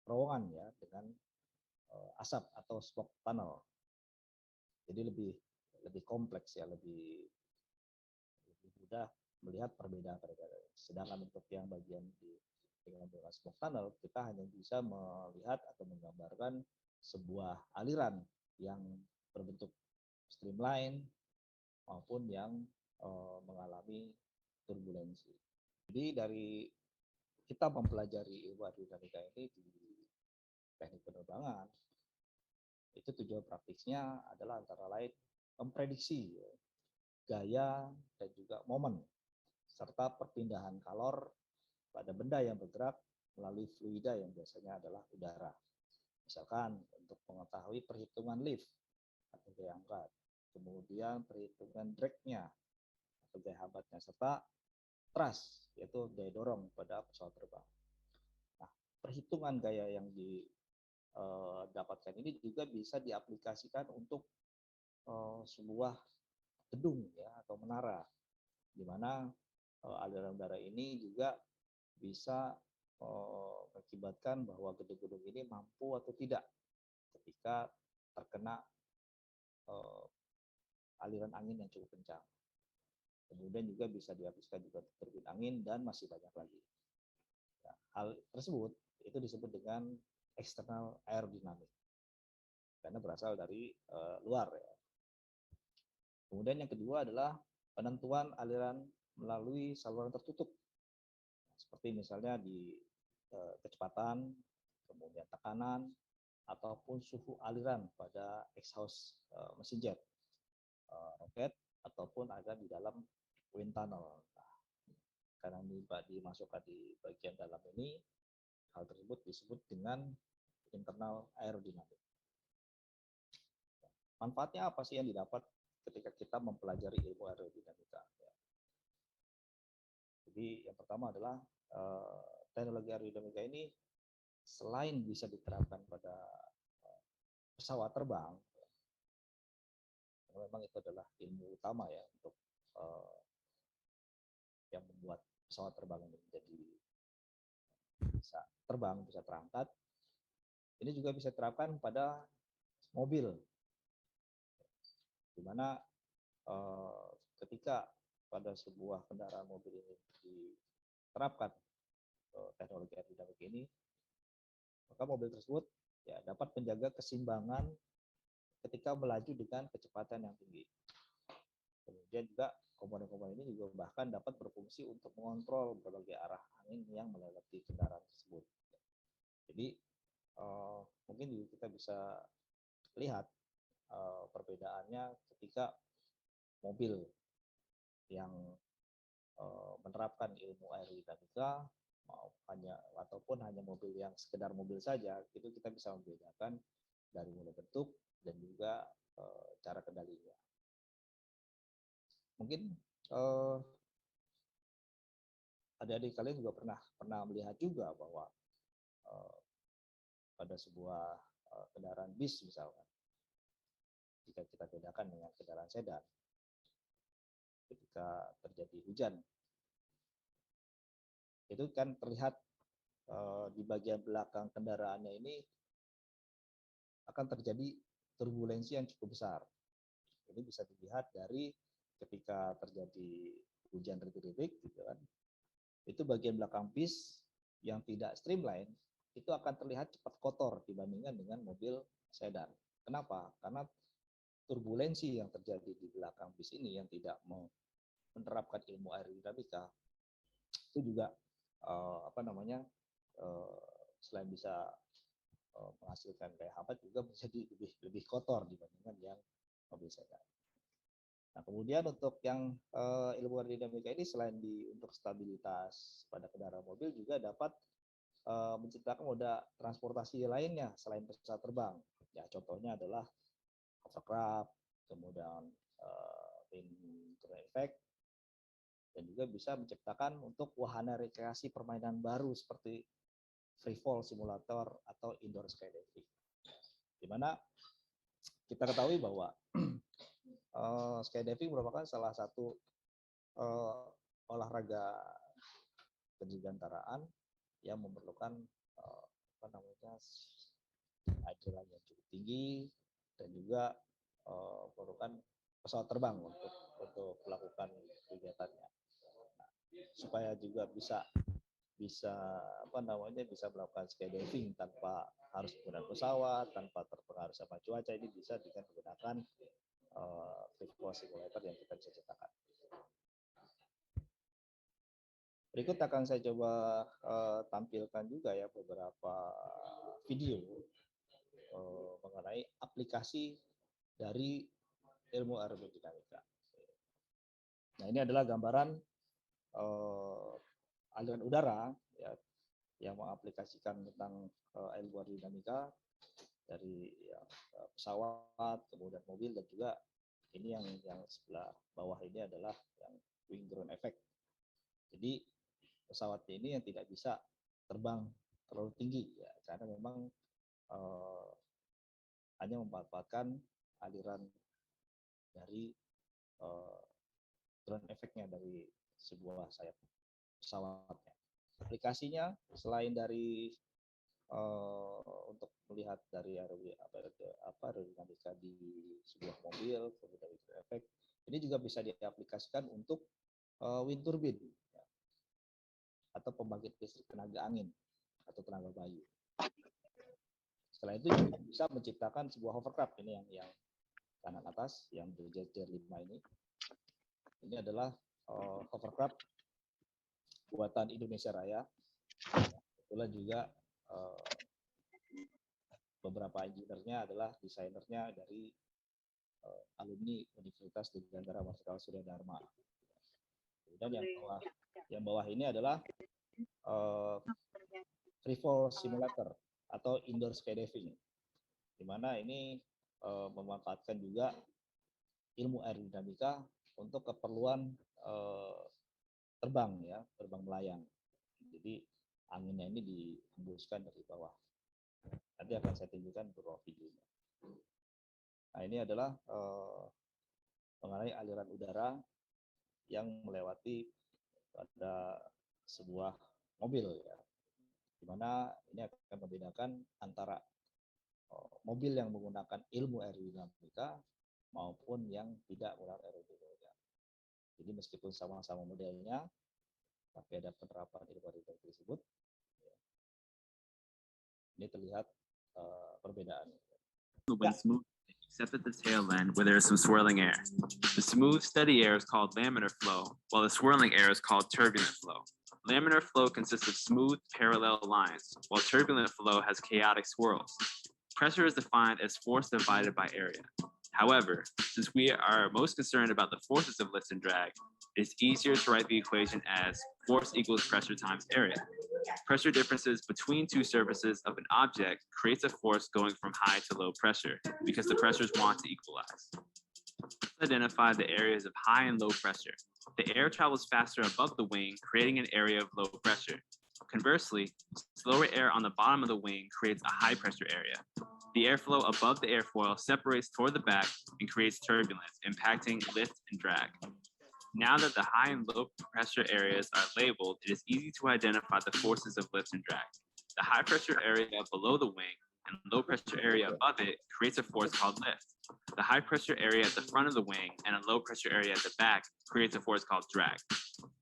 terowongan ya dengan asap atau smoke tunnel. Jadi lebih kompleks ya, lebih mudah melihat perbedaan-perbedaan. Sedangkan untuk yang bagian dengan smoke tunnel, kita hanya bisa melihat atau menggambarkan sebuah aliran yang berbentuk streamline maupun yang mengalami turbulensi. Jadi dari kita mempelajari ilmu aerodinamika ini di teknik penerbangan, itu tujuan praktisnya adalah antara lain memprediksi gaya dan juga momen serta perpindahan kalor pada benda yang bergerak melalui fluida yang biasanya adalah udara. Misalkan untuk mengetahui perhitungan lift atau gaya angkat, kemudian perhitungan drag-nya atau gaya hambatnya, serta thrust yaitu daya dorong pada pesawat terbang. Nah, perhitungan gaya yang didapatkan ini juga bisa diaplikasikan untuk sebuah gedung ya atau menara, di mana aliran udara ini juga bisa mengakibatkan bahwa gedung-gedung ini mampu atau tidak ketika terkena aliran angin yang cukup kencang. Kemudian juga bisa diaplikasikan juga turbin angin dan masih banyak lagi. Ya, hal tersebut itu disebut dengan external aerodynamic karena berasal dari luar. Ya. Kemudian yang kedua adalah penentuan aliran melalui saluran tertutup. seperti misalnya di kecepatan, kemudian tekanan, ataupun suhu aliran pada exhaust mesin jet, roket, ataupun ada di dalam wind tunnel. Nah, karena dimasukkan di bagian dalam ini, hal tersebut disebut dengan internal aerodinamik. Manfaatnya apa sih yang didapat ketika kita mempelajari ilmu aerodinamika? Jadi yang pertama adalah teknologi aerodinamika ini selain bisa diterapkan pada pesawat terbang, memang itu adalah ilmu utama ya untuk yang membuat pesawat terbang ini menjadi bisa terbang, bisa terangkat. Ini juga bisa diterapkan pada mobil, di mana ketika pada sebuah kendaraan mobil ini diterapkan teknologi aerodinamik ini, maka mobil tersebut ya dapat menjaga keseimbangan ketika melaju dengan kecepatan yang tinggi. Kemudian juga komponen-komponen ini juga bahkan dapat berfungsi untuk mengontrol berbagai arah angin yang melewati kendaraan tersebut. Jadi mungkin kita bisa lihat perbedaannya ketika mobil yang menerapkan ilmu aerodinamika ataupun hanya mobil yang sekedar mobil saja, itu kita bisa membedakan dari mulai bentuk dan juga cara kendalinya. Mungkin adik-adik kalian juga pernah melihat juga bahwa pada sebuah kendaraan bis misalkan, jika kita bedakan dengan kendaraan sedan, ketika terjadi hujan, itu kan terlihat di bagian belakang kendaraannya ini akan terjadi turbulensi yang cukup besar. Ini bisa dilihat dari ketika terjadi hujan rintik-rintik, gitu kan, itu bagian belakang bis yang tidak streamline itu akan terlihat cepat kotor dibandingkan dengan mobil sedan. Kenapa? Karena turbulensi yang terjadi di belakang bis ini yang tidak menerapkan ilmu aerodinamika itu juga selain bisa menghasilkan daya hambat juga menjadi lebih kotor dibandingkan yang mobil sedan. Nah, kemudian untuk yang ilmu aerodinamika ini selain untuk stabilitas pada kendaraan mobil juga dapat menciptakan moda transportasi lainnya selain pesawat terbang. Ya, contohnya adalah hovercraft, kemudian wind tunnel effect, dan juga bisa menciptakan untuk wahana rekreasi permainan baru seperti free fall simulator atau indoor skydiving. Di mana kita ketahui bahwa skydiving merupakan salah satu olahraga dirgantaraan yang memerlukan adrenalin yang cukup tinggi dan juga memerlukan pesawat terbang untuk melakukan kegiatannya. Nah, supaya juga bisa melakukan skydiving tanpa harus menggunakan pesawat, tanpa terpengaruh sama cuaca, ini bisa dengan menggunakan free fall simulator yang kita bisa ciptakan. Berikut akan saya coba tampilkan juga ya beberapa video mengenai aplikasi dari ilmu aerodinamika. Nah, ini adalah gambaran aliran udara ya, yang mengaplikasikan tentang ilmu aerodinamika dari pesawat, kemudian mobil, dan juga ini yang sebelah bawah ini adalah yang wing ground effect. Jadi pesawat ini yang tidak bisa terbang terlalu tinggi ya, karena memang hanya memanfaatkan aliran dari ground effect-nya dari sebuah sayap pesawatnya. Aplikasinya selain dari untuk melihat dari aerodinamika di sebuah mobil, kemudian efek, ini juga bisa diaplikasikan untuk wind turbine ya, atau pembangkit listrik tenaga angin atau tenaga bayu. Setelah itu juga bisa menciptakan sebuah hovercraft. Ini yang kanan atas, yang berjejer 5 ini. Ini adalah hovercraft buatan Indonesia Raya. Kebetulan juga beberapa engineer-nya adalah desainernya dari alumni Universitas Dirgantara Marsikal Surya Dharma. Dan yang bawah ini adalah free fall simulator atau indoor skydiving, di mana ini memanfaatkan juga ilmu aerodinamika untuk keperluan terbang ya, terbang melayang. Jadi anginnya ini dihembuskan dari bawah. Nanti akan saya tunjukkan beberapa videonya. Nah, ini adalah mengenai aliran udara yang melewati pada sebuah mobil ya, di mana ini akan membedakan antara mobil yang menggunakan ilmu aerodinamika maupun yang tidak menggunakan aerodinamika. Jadi meskipun sama-sama modelnya, tapi ada penerapan ilmu aerodinamika tersebut, ya. Ini terlihat perbedaan. When smooth, except at the tail end where there is some swirling air. The smooth, steady air is called laminar flow, while the swirling air is called turbulent flow. Laminar flow consists of smooth, parallel lines, while turbulent flow has chaotic swirls. Pressure is defined as force divided by area. However, since we are most concerned about the forces of lift and drag, it's easier to write the equation as force equals pressure times area. Pressure differences between two surfaces of an object creates a force going from high to low pressure because the pressures want to equalize. Let's identify the areas of high and low pressure. The air travels faster above the wing, creating an area of low pressure. Conversely, slower air on the bottom of the wing creates a high pressure area. The airflow above the airfoil separates toward the back and creates turbulence, impacting lift and drag. Now that the high and low pressure areas are labeled, it is easy to identify the forces of lift and drag. The high pressure area below the wing and low pressure area above it creates a force called lift. The high pressure area at the front of the wing and a low pressure area at the back creates a force called drag.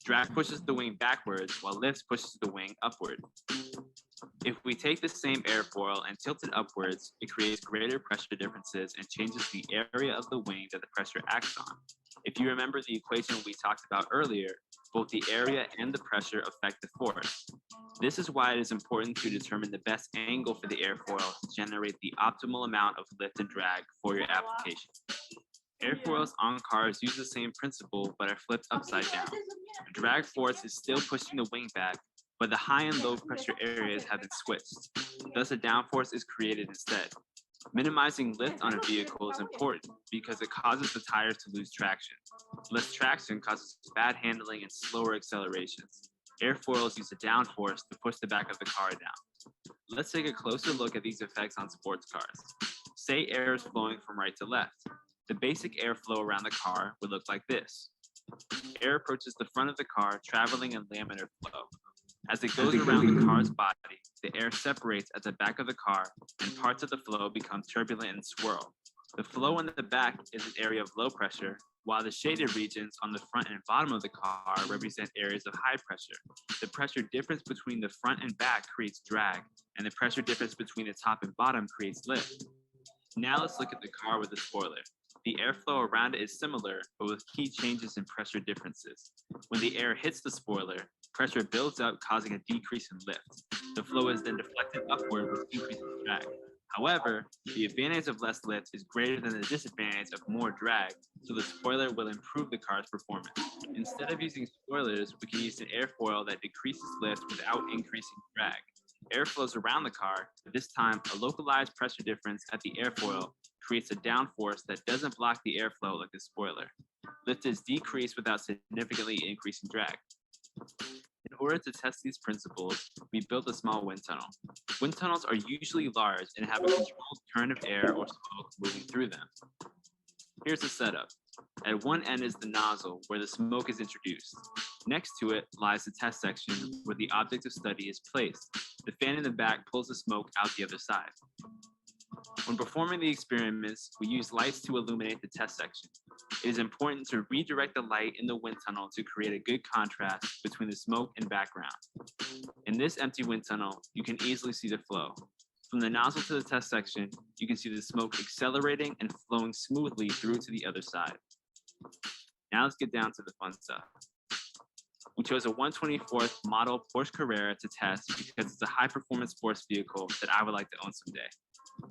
Drag pushes the wing backwards, while lift pushes the wing upward. If we take the same airfoil and tilt it upwards, it creates greater pressure differences and changes the area of the wing that the pressure acts on. If you remember the equation we talked about earlier, both the area and the pressure affect the force. This is why it is important to determine the best angle for the airfoil to generate the optimal amount of lift and drag for your application. Airfoils on cars use the same principle but are flipped upside down. The drag force is still pushing the wing back, but the high and low pressure areas have been switched. Thus, a downforce is created instead. Minimizing lift on a vehicle is important because it causes the tires to lose traction. Less traction causes bad handling and slower accelerations. Airfoils use a downforce to push the back of the car down. Let's take a closer look at these effects on sports cars. Say air is flowing from right to left. The basic airflow around the car would look like this. Air approaches the front of the car, traveling in laminar flow. As it goes around the car's body, the air separates at the back of the car, and parts of the flow become turbulent and swirl. The flow in the back is an area of low pressure, while the shaded regions on the front and bottom of the car represent areas of high pressure. The pressure difference between the front and back creates drag, and the pressure difference between the top and bottom creates lift. Now let's look at the car with the spoiler. The airflow around it is similar, but with key changes in pressure differences. When the air hits the spoiler, pressure builds up, causing a decrease in lift. The flow is then deflected upward with increasing drag. However, the advantage of less lift is greater than the disadvantage of more drag, so the spoiler will improve the car's performance. Instead of using spoilers, we can use an airfoil that decreases lift without increasing drag. Air flows around the car, but this time a localized pressure difference at the airfoil creates a downforce that doesn't block the airflow like the spoiler. Lift is decreased without significantly increasing drag. In order to test these principles, we built a small wind tunnel. Wind tunnels are usually large and have a controlled current of air or smoke moving through them. Here's the setup. At one end is the nozzle where the smoke is introduced. Next to it lies the test section where the object of study is placed. The fan in the back pulls the smoke out the other side. When performing the experiments, we use lights to illuminate the test section. It is important to redirect the light in the wind tunnel to create a good contrast between the smoke and background. In this empty wind tunnel, you can easily see the flow. From the nozzle to the test section, you can see the smoke accelerating and flowing smoothly through to the other side. Now let's get down to the fun stuff. We chose a 1/24th model Porsche Carrera to test because it's a high-performance sports vehicle that I would like to own someday.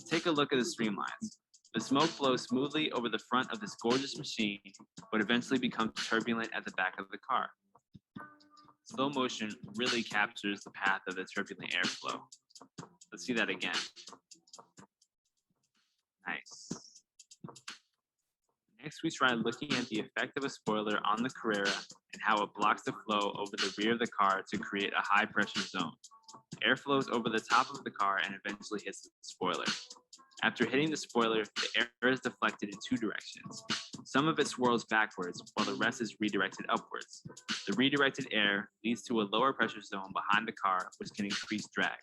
Take a look at the streamlines. The smoke flows smoothly over the front of this gorgeous machine, but eventually becomes turbulent at the back of the car. Slow motion really captures the path of the turbulent airflow. Let's see that again. Nice. Next, we try looking at the effect of a spoiler on the Carrera and how it blocks the flow over the rear of the car to create a high pressure zone. Air flows over the top of the car and eventually hits the spoiler. After hitting the spoiler, the air is deflected in two directions. Some of it swirls backwards, while the rest is redirected upwards. The redirected air leads to a lower pressure zone behind the car, which can increase drag.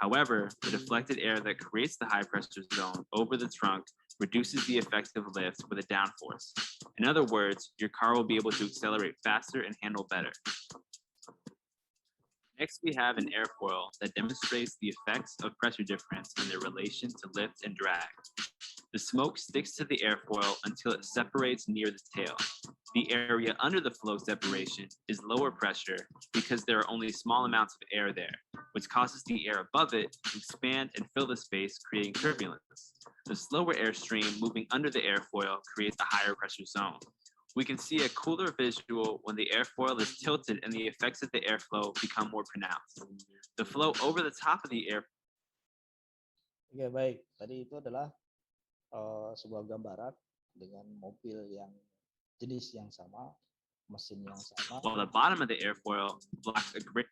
However, the deflected air that creates the high pressure zone over the trunk reduces the effective lift with a downforce. In other words, your car will be able to accelerate faster and handle better. Next, we have an airfoil that demonstrates the effects of pressure difference in their relation to lift and drag. The smoke sticks to the airfoil until it separates near the tail. The area under the flow separation is lower pressure because there are only small amounts of air there, which causes the air above it to expand and fill the space, creating turbulence. The slower airstream moving under the airfoil creates a higher pressure zone. We can see a cooler visual when the airfoil is tilted and the effects of the airflow become more pronounced. The flow over the top of the air. Oke, baik. Tadi itu adalah sebuah gambaran dengan mobil yang jenis yang sama, mesin yang sama, While the bottom of the airfoil blocks a great.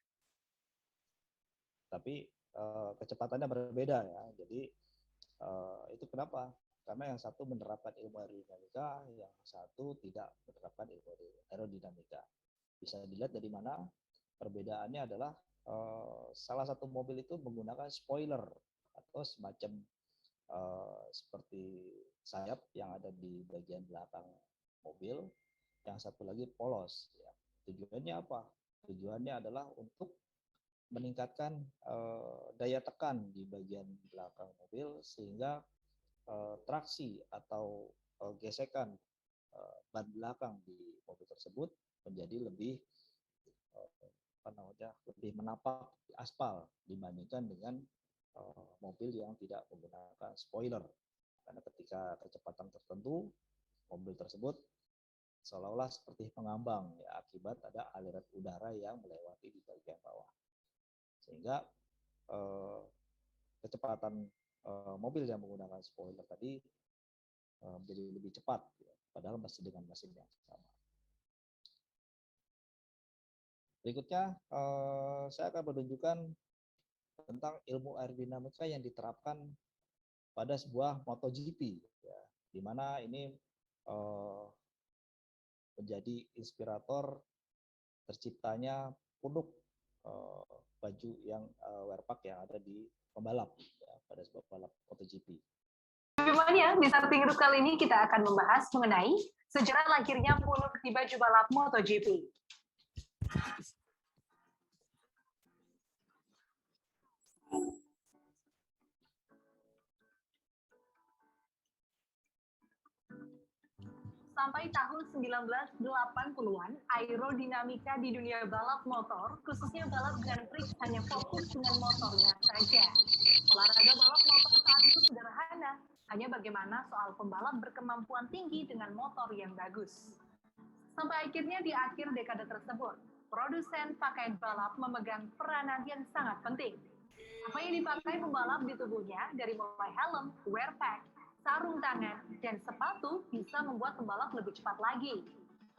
tapi kecepatannya berbeda ya. Jadi itu kenapa? Karena yang satu menerapkan ilmu aerodinamika, yang satu tidak menerapkan ilmu aerodinamika. Bisa dilihat dari mana perbedaannya adalah salah satu mobil itu menggunakan spoiler atau semacam seperti sayap yang ada di bagian belakang mobil, yang satu lagi polos. Ya. Tujuannya apa? Tujuannya adalah untuk meningkatkan daya tekan di bagian belakang mobil sehingga traksi atau gesekan ban belakang di mobil tersebut menjadi lebih lebih menapak di aspal dibandingkan dengan mobil yang tidak menggunakan spoiler. Karena ketika kecepatan tertentu mobil tersebut seolah-olah seperti mengambang ya, akibat ada aliran udara yang melewati di bagian bawah. Sehingga kecepatan mobil yang menggunakan spoiler tadi menjadi lebih cepat, ya, padahal masih dengan mesin yang sama. Berikutnya saya akan menunjukkan tentang ilmu aerodinamika yang diterapkan pada sebuah MotoGP, ya, di mana ini menjadi inspirator terciptanya punuk baju yang wearpack yang ada di pembalap ya, pada sebuah balap MotoGP. Semuanya, di Starting Group kali ini kita akan membahas mengenai sejarah lahirnya punuk di baju balap MotoGP. Sampai tahun 1980-an, aerodinamika di dunia balap motor, khususnya balap Grand Prix, hanya fokus dengan motornya saja. Olahraga balap motor saat itu sederhana, hanya bagaimana soal pembalap berkemampuan tinggi dengan motor yang bagus. Sampai akhirnya di akhir dekade tersebut, produsen pakaian balap memegang peranan yang sangat penting. Apa yang dipakai pembalap di tubuhnya, dari mulai helm, wearpack, sarung tangan, dan sepatu bisa membuat pembalap lebih cepat lagi.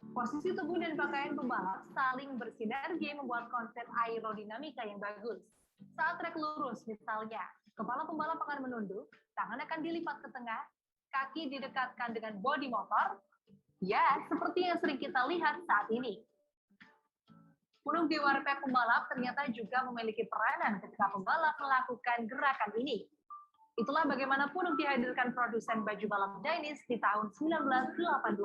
Posisi tubuh dan pakaian pembalap saling bersinergi membuat konsep aerodinamika yang bagus. Saat trek lurus misalnya, kepala pembalap akan menunduk, tangan akan dilipat ke tengah, kaki didekatkan dengan bodi motor, ya seperti yang sering kita lihat saat ini. Punuk di wearpack pembalap ternyata juga memiliki peranan ketika pembalap melakukan gerakan ini. Itulah bagaimana punuk dihadirkan produsen baju balap Dynist di tahun 1988.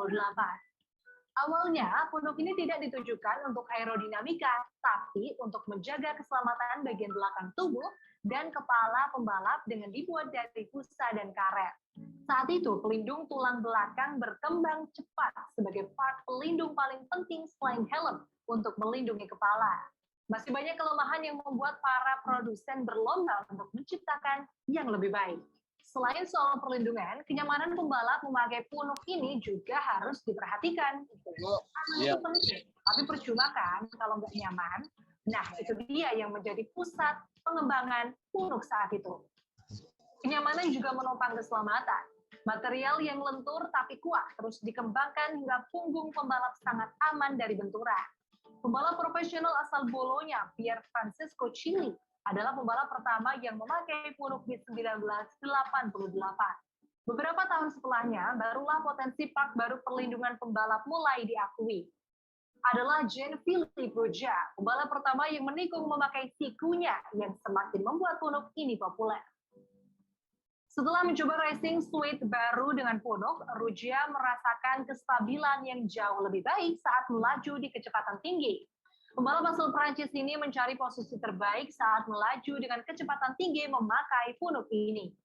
Awalnya, punuk ini tidak ditujukan untuk aerodinamika, tapi untuk menjaga keselamatan bagian belakang tubuh dan kepala pembalap dengan dibuat dari busa dan karet. Saat itu, pelindung tulang belakang berkembang cepat sebagai part pelindung paling penting selain helm, untuk melindungi kepala. Masih banyak kelemahan yang membuat para produsen berlomba untuk menciptakan yang lebih baik. Selain soal perlindungan, kenyamanan pembalap memakai punuk ini juga harus diperhatikan. Aman itu penting, tapi percuma kan kalau nggak nyaman. Nah, itu dia yang menjadi pusat pengembangan punuk saat itu. Kenyamanan juga menopang keselamatan. Material yang lentur tapi kuat terus dikembangkan hingga punggung pembalap sangat aman dari benturan. Pembalap profesional asal Bologna, Pier Francesco Chili, adalah pembalap pertama yang memakai punuk di 1988. Beberapa tahun setelahnya, barulah potensi part baru perlindungan pembalap mulai diakui. Adalah Gianfilippo Brogia, pembalap pertama yang menikung memakai sikunya yang semakin membuat punuk ini populer. Setelah mencoba racing suite baru dengan punuk, Ruggia merasakan kestabilan yang jauh lebih baik saat melaju di kecepatan tinggi. Pembalap asal Prancis ini mencari posisi terbaik saat melaju dengan kecepatan tinggi memakai punuk ini.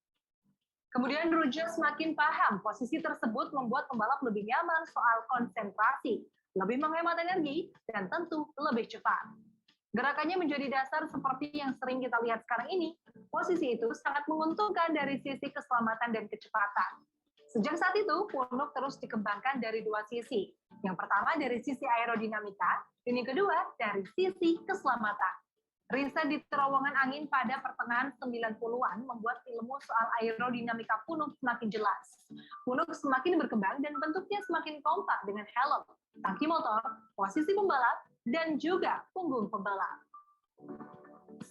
Kemudian Ruggia semakin paham posisi tersebut membuat pembalap lebih nyaman soal konsentrasi, lebih menghemat energi, dan tentu lebih cepat. Gerakannya menjadi dasar seperti yang sering kita lihat sekarang ini. Posisi itu sangat menguntungkan dari sisi keselamatan dan kecepatan. Sejak saat itu, punuk terus dikembangkan dari dua sisi. Yang pertama dari sisi aerodinamika, dan yang kedua dari sisi keselamatan. Riset di terowongan angin pada pertengahan 90-an membuat ilmu soal aerodinamika punuk semakin jelas. Punuk semakin berkembang dan bentuknya semakin kompak dengan helm, tangki motor, posisi pembalap, dan juga punggung pembalap.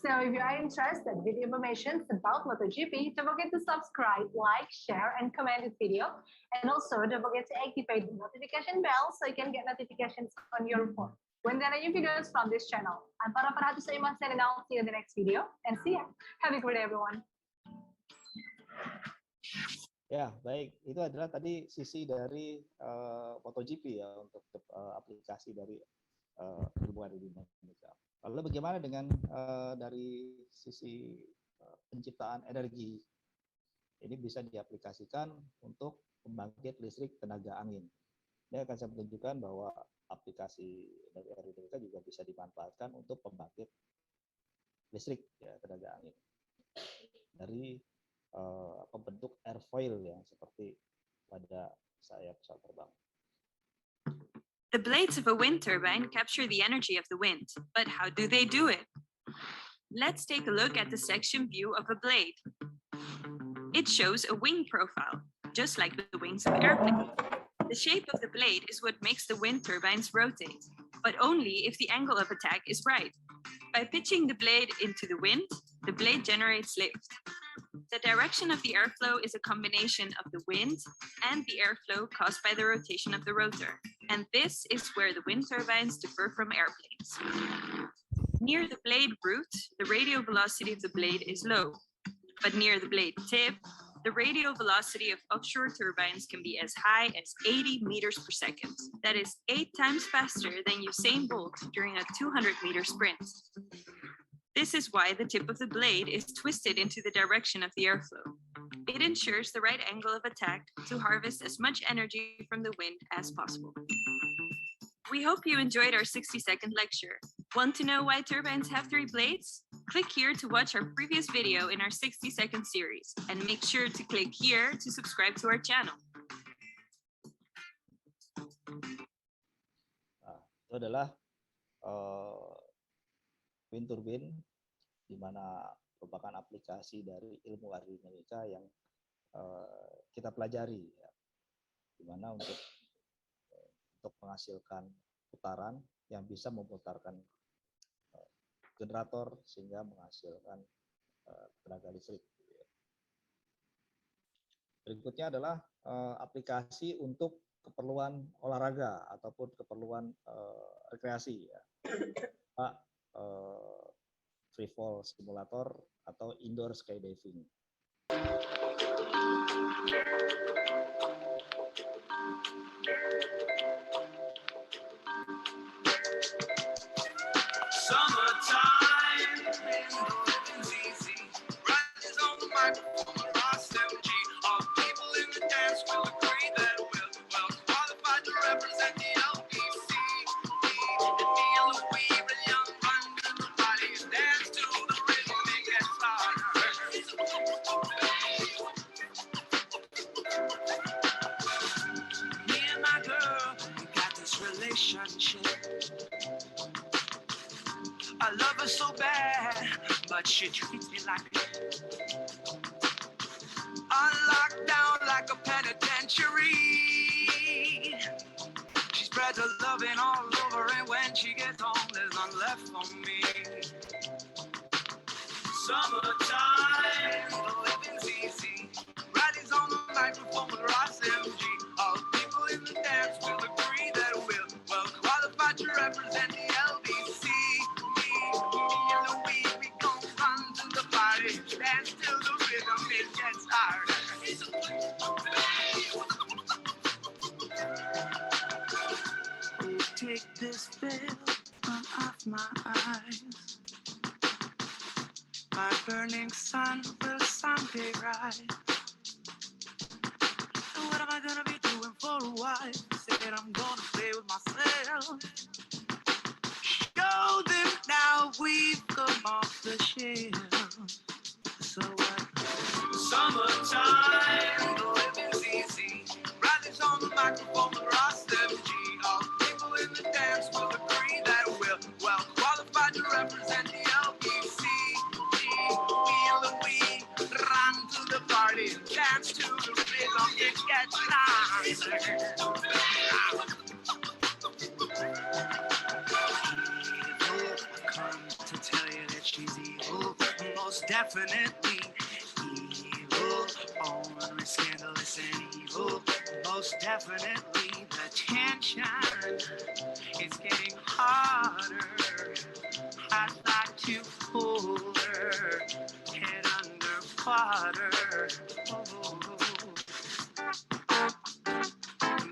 So if you are interested with information about MotoGP, don't forget to subscribe, like, share, and comment this video. And also don't forget to activate the notification bell so you can get notifications on your phone when there are new videos from this channel. I'm Para Parhatu Saimasen and I'll see you in the next video. And see ya. Have a great day, everyone. Ya, baik. Itu adalah tadi sisi dari MotoGP ya untuk aplikasi dari ilmu aerodinamika. Lalu bagaimana dengan dari sisi penciptaan energi? Ini bisa diaplikasikan untuk pembangkit listrik tenaga angin. Ini akan saya tunjukkan bahwa aplikasi dari aerodinamika juga bisa dimanfaatkan untuk pembangkit listrik ya, tenaga angin dari pembentuk airfoil yang seperti pada sayap pesawat terbang. The blades of a wind turbine capture the energy of the wind, but how do they do it? Let's take a look at the section view of a blade. It shows a wing profile, just like the wings of airplanes. The shape of the blade is what makes the wind turbines rotate, but only if the angle of attack is right. By pitching the blade into the wind, the blade generates lift. The direction of the airflow is a combination of the wind and the airflow caused by the rotation of the rotor. And this is where the wind turbines differ from airplanes. Near the blade root, the radial velocity of the blade is low. But near the blade tip, the radial velocity of offshore turbines can be as high as 80 meters per second. That is 8 times faster than Usain Bolt during a 200-meter sprint. This is why the tip of the blade is twisted into the direction of the airflow. It ensures the right angle of attack to harvest as much energy from the wind as possible. We hope you enjoyed our 60-second lecture. Want to know why turbines have 3 blades? Click here to watch our previous video in our 60-second series, and make sure to click here to subscribe to our channel. Nah, itu adalah wind turbine, di mana merupakan aplikasi dari ilmu aerodinamika yang kita pelajari, ya. Di mana untuk menghasilkan putaran yang bisa memutarkan generator sehingga menghasilkan tenaga listrik. Berikutnya adalah aplikasi untuk keperluan olahraga ataupun keperluan rekreasi, ya. Free fall simulator atau indoor skydiving. I love her so bad, but she treats me like I'm locked down like a penitentiary. She spreads her loving all over, and when she gets home, there's none left for me. Summertime, the living's easy. Riley's on the microphone with Ross MG. All the people in the dance will agree that we're well qualified to represent the LBC. Me and Louise, we gon' run to the party, dance till the rhythm it gets harder. Take this veil from off my eyes. My burning sun will someday rise. And what am I gonna be doing for a while? Said I'm gonna play with myself. Show them now we've come off the shelf. So what? Summertime, the living's easy. Riley's on the microphone with Ross MG. All the people in the dance will agree that we're well qualified to represent the LBC. Me and Louis run to the party, dance to the rhythm, it gets nicer. Come to tell you that she's evil, most definitely evil. Only scandalous and evil, most definitely. The tension is getting harder. I'd like to pull her head underwater. Oh.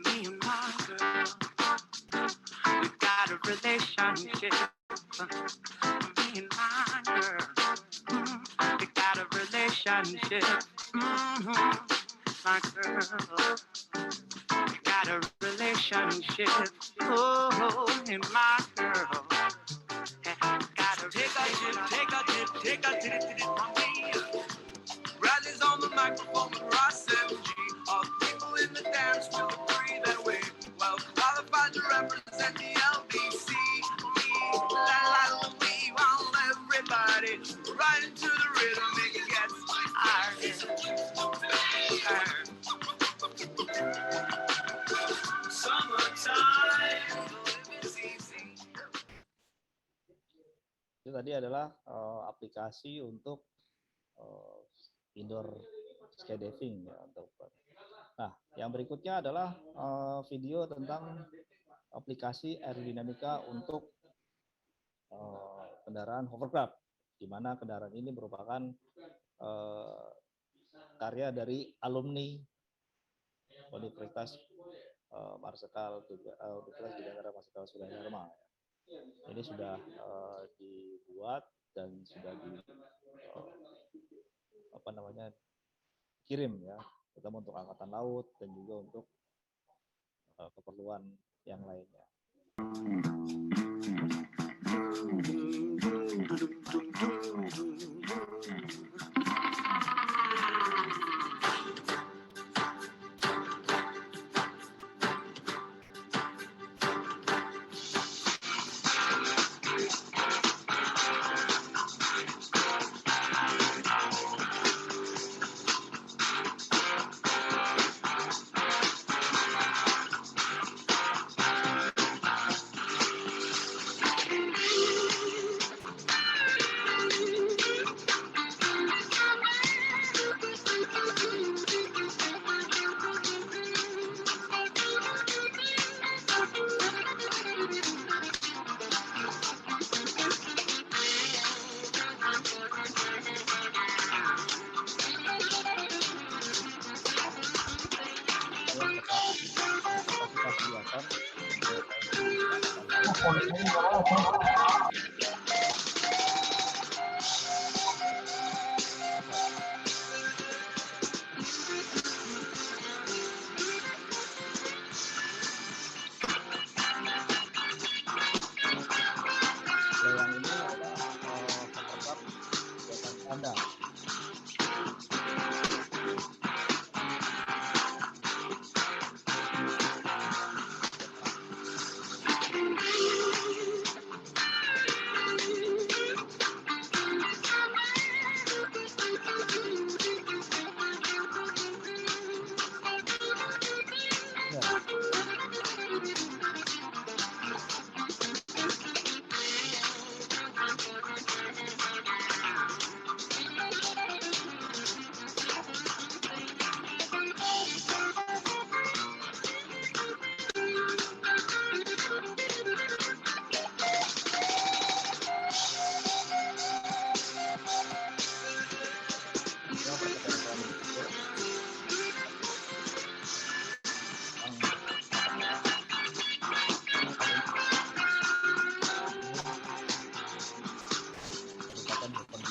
Me and my girl, we got a relationship. Me and my girl, we got a relationship. My girl, we got a relationship. Oh, and my girl. Take a tip from me. Riley's on the microphone with Ross MG. All the people in the dance will agree that we're well qualified to represent the LBC. Me, la la la, we want everybody right into the rhythm, make it get Summertime, living's easy. Itu tadi adalah aplikasi untuk indoor skydiving ya, teman-teman. Nah, yang berikutnya adalah video tentang aplikasi aerodinamika untuk kendaraan hovercraft, di mana kendaraan ini merupakan karya dari alumni Universitas Marsikal Universitas Bidakara Marsikal Sudanharma. Ini sudah dibuat dan sudah kirim ya, terutama untuk angkatan laut dan juga untuk keperluan yang lainnya.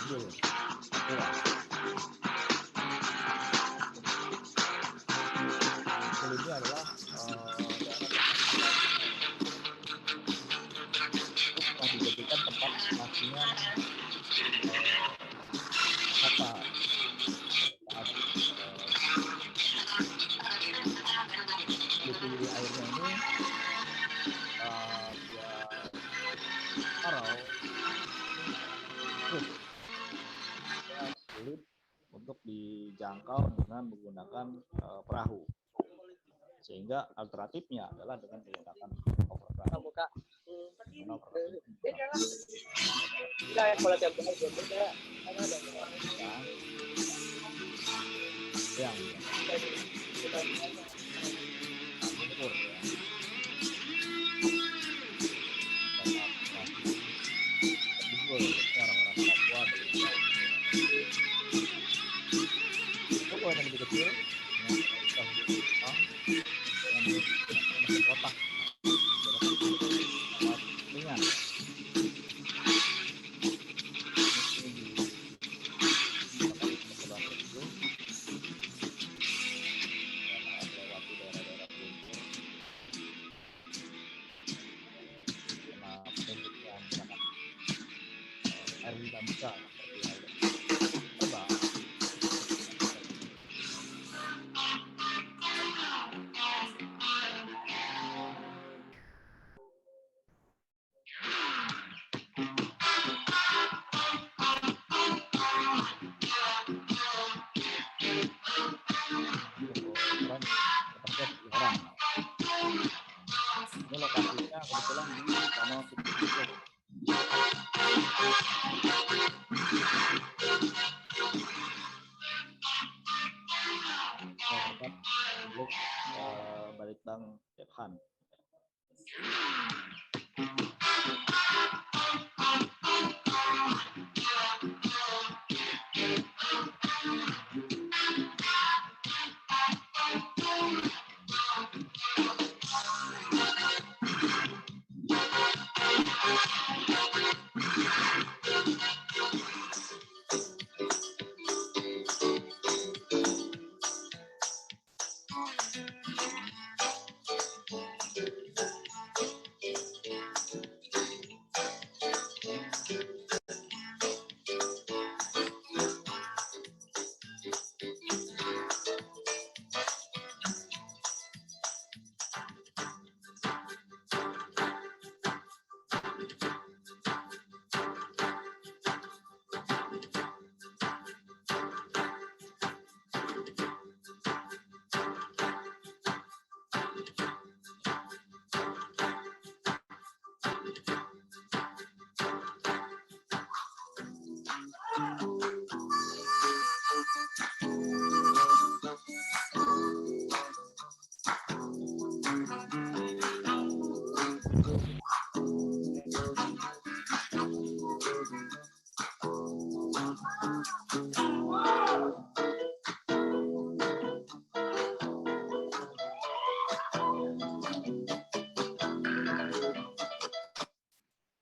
Betul. Betul. Betul ini adalah daerah dijadikan tempat matinya kata saat fluid airnya ini dia parau terus ya, sulit untuk dijangkau dengan menggunakan perahu, sehingga alternatifnya adalah dengan menggunakan overland. Yang mengukur ya. Orang-orang Papua itu kalau yang lebih kecil yang kotak ringan dinamika ini lokasinya kebetulan di Danau Sibujur. Balitbang Dephan.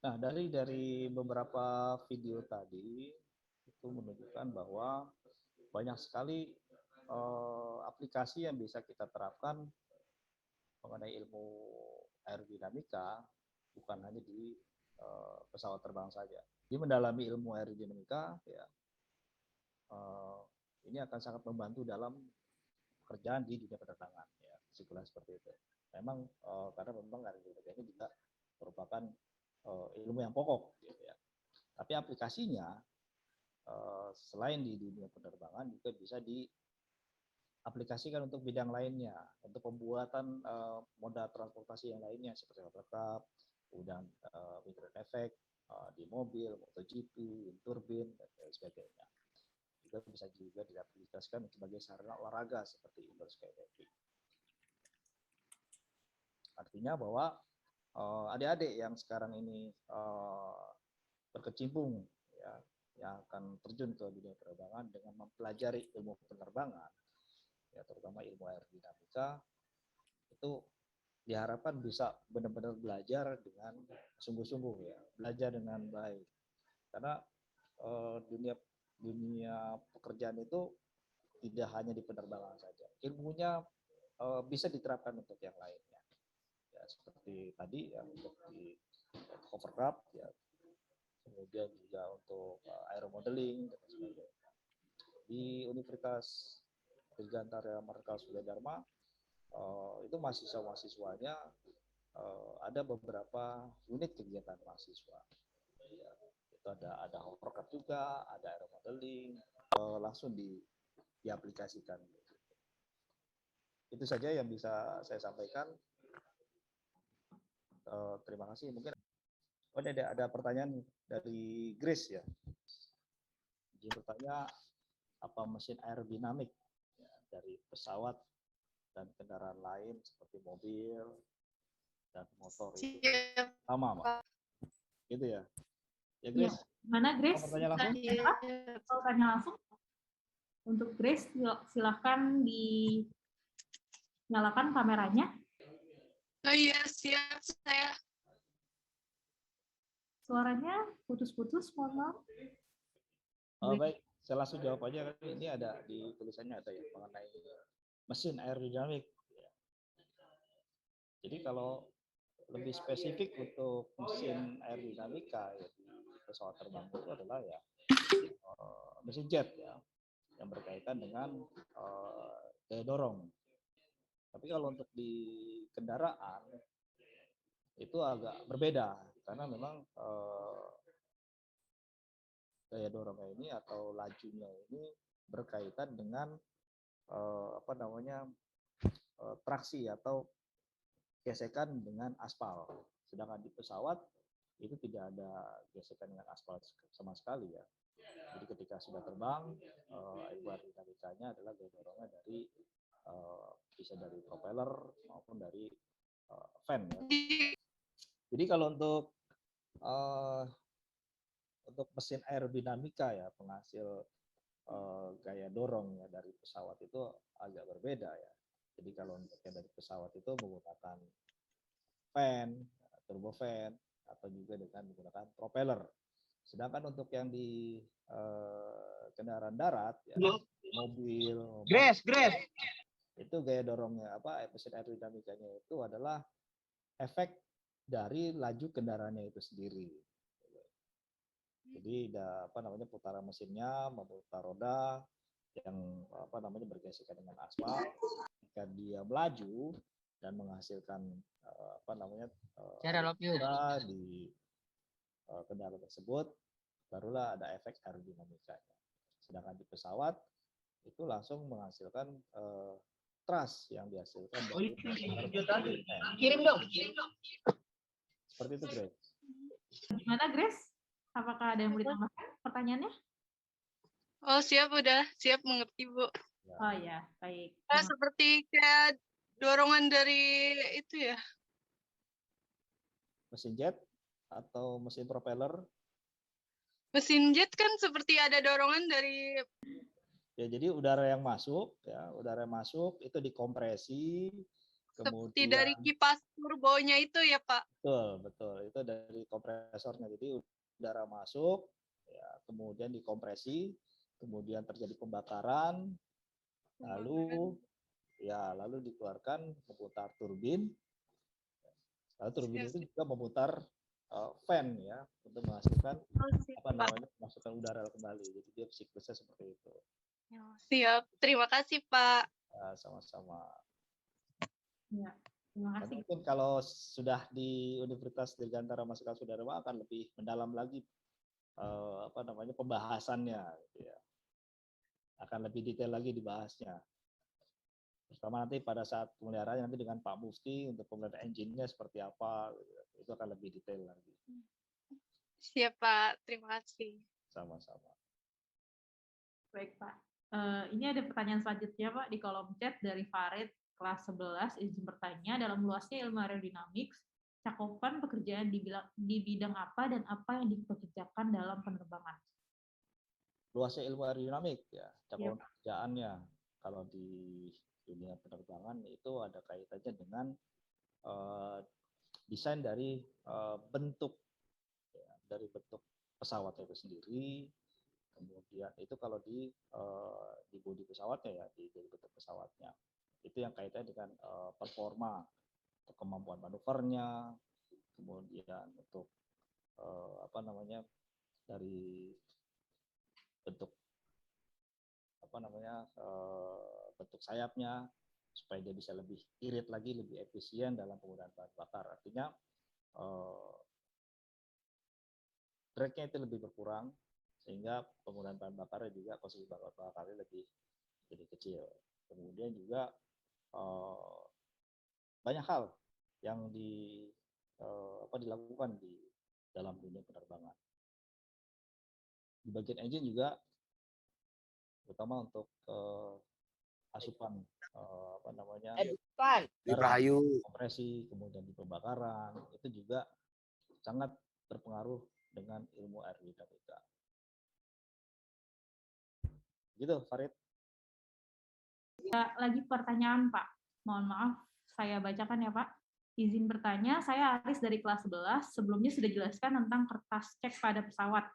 Nah, dari beberapa video tadi itu menunjukkan bahwa banyak sekali aplikasi yang bisa kita terapkan mengenai ilmu aerodinamika, bukan hanya di pesawat terbang saja. Di mendalami ilmu aerodinamika, ya ini akan sangat membantu dalam pekerjaan di dunia penerbangan, ya, kesimpulan seperti itu. Memang karena memang aerodinamika ini juga merupakan ilmu yang pokok, gitu ya. Tapi aplikasinya selain di dunia penerbangan juga bisa diaplikasikan untuk bidang lainnya, untuk pembuatan moda transportasi yang lainnya seperti watercraft, kemudian wind effect di mobil, MotoGP, wind turbine dan sebagainya. Juga bisa diaplikasikan sebagai sarana olahraga seperti indoor skydiving. Artinya bahwa adik-adik yang sekarang ini berkecimpung, ya, yang akan terjun ke dunia penerbangan dengan mempelajari ilmu penerbangan, ya, terutama ilmu aerodinamika, itu diharapkan bisa benar-benar belajar dengan sungguh-sungguh, ya, belajar dengan baik. Karena dunia dunia pekerjaan itu tidak hanya di penerbangan saja. Ilmunya bisa diterapkan untuk yang lainnya. Ya, seperti tadi ya, untuk di hovercraft ya, kemudian juga untuk aeromodeling dan sebagainya. Di Universitas Dirgantara Markal Surya Dharma itu mahasiswa-mahasiswanya ada beberapa unit kegiatan mahasiswa. Ya, itu ada hovercraft juga, ada aeromodeling, langsung diaplikasikan. Itu saja yang bisa saya sampaikan. Terima kasih. Mungkin ada pertanyaan dari Grace ya. Dia bertanya apa mesin aerodinamik ya, dari pesawat dan kendaraan lain seperti mobil dan motor itu sama, Pak. Gitu ya. Ya, Grace. Mana Grace? Mau bertanya langsung? Kalau tanya langsung untuk Grace, silahkan dinyalakan kameranya. Oh iya, siap saya. Suaranya putus-putus, mohon maaf. Baik, saya langsung jawab aja. Ini ada di tulisannya ada ya mengenai mesin aerodinamik. Jadi kalau lebih spesifik untuk mesin aerodinamika ya, di pesawat terbang itu adalah ya mesin jet ya yang berkaitan dengan daya dorong. Tapi kalau untuk di kendaraan itu agak berbeda karena memang daya dorongnya ini atau lajunya ini berkaitan dengan traksi atau gesekan dengan aspal. Sedangkan di pesawat itu tidak ada gesekan dengan aspal sama sekali ya. Jadi ketika sudah terbang, aerodinamikanya adalah daya dorongnya dari bisa dari propeller maupun dari fan ya. Jadi kalau untuk mesin aerodinamika ya penghasil gaya dorong ya dari pesawat itu agak berbeda ya. Jadi kalau untuk yang dari pesawat itu menggunakan fan, turbofan atau juga dengan menggunakan propeller. Sedangkan untuk yang di kendaraan darat ya, mobil, itu gaya dorongnya mesin aerodinamikanya itu adalah efek dari laju kendaraannya itu sendiri. Jadi putaran mesinnya memutar roda yang bergesekan dengan aspal. Jika dia melaju dan menghasilkan udara di kendaraan tersebut, barulah ada efek aerodinamikanya. Sedangkan di pesawat itu langsung menghasilkan thrust yang dihasilkan dari Kirim dong. Seperti itu, Grace. Gimana Grace? Apakah ada yang mau ditambahkan pertanyaannya? Oh siap, udah siap mengerti Bu. Oh ya, baik. Seperti kayak dorongan dari itu ya. Mesin jet atau mesin propeller? Mesin jet kan seperti ada dorongan dari. Ya, jadi udara yang masuk itu dikompresi, kemudian Seperti dari kipas turbonya itu ya Pak. Betul, itu dari kompresornya. Jadi udara masuk, ya, kemudian dikompresi, kemudian terjadi pembakaran, lalu dikeluarkan memutar turbin. Lalu turbin itu juga memutar fan ya untuk menghasilkan masukan udara kembali. Jadi dia siklusnya seperti itu. Siap, terima kasih Pak. Ya, sama-sama. Ya, terima kasih. Mungkin kalau sudah di Universitas Dirgantara Markal Surya Dharma akan lebih mendalam lagi pembahasannya, gitu ya. Akan lebih detail lagi dibahasnya. Pertama nanti pada saat pemeliharaan nanti dengan Pak Mufti untuk pemeliharaan engine-nya seperti apa, gitu. Itu akan lebih detail lagi. Siap Pak, terima kasih. Sama-sama. Baik Pak. Ini ada pertanyaan selanjutnya Pak di kolom chat dari Farid kelas 11, izin bertanya, dalam luasnya ilmu aerodynamics, cakupan pekerjaan di bidang apa dan apa yang dipekerjakan dalam penerbangan? Luasnya ilmu aerodinamik ya, cakupan pekerjaannya. Kalau di dunia penerbangan itu ada kaitannya dengan desain dari bentuk pesawat itu sendiri, Kemudian itu kalau di bodi pesawatnya ya, di bentuk pesawatnya. Itu yang kaitannya dengan performa, kemampuan manuvernya, kemudian untuk dari bentuk bentuk sayapnya supaya dia bisa lebih irit lagi, lebih efisien dalam penggunaan bahan bakar. Artinya drag-nya itu lebih berkurang sehingga penggunaan bahan bakarnya juga konsumsi bahan bakarnya lebih kecil. Kemudian juga banyak hal yang dilakukan di dalam dunia penerbangan. Di bagian engine juga, terutama untuk asupan Rahayu. kompresi, kemudian di pembakaran, itu juga sangat berpengaruh dengan ilmu aerodinamika. Gitu, Farid. Lagi pertanyaan, Pak. Mohon maaf, saya bacakan ya, Pak. Izin bertanya, saya Aris dari kelas 11. Sebelumnya sudah jelaskan tentang kertas cek pada pesawat.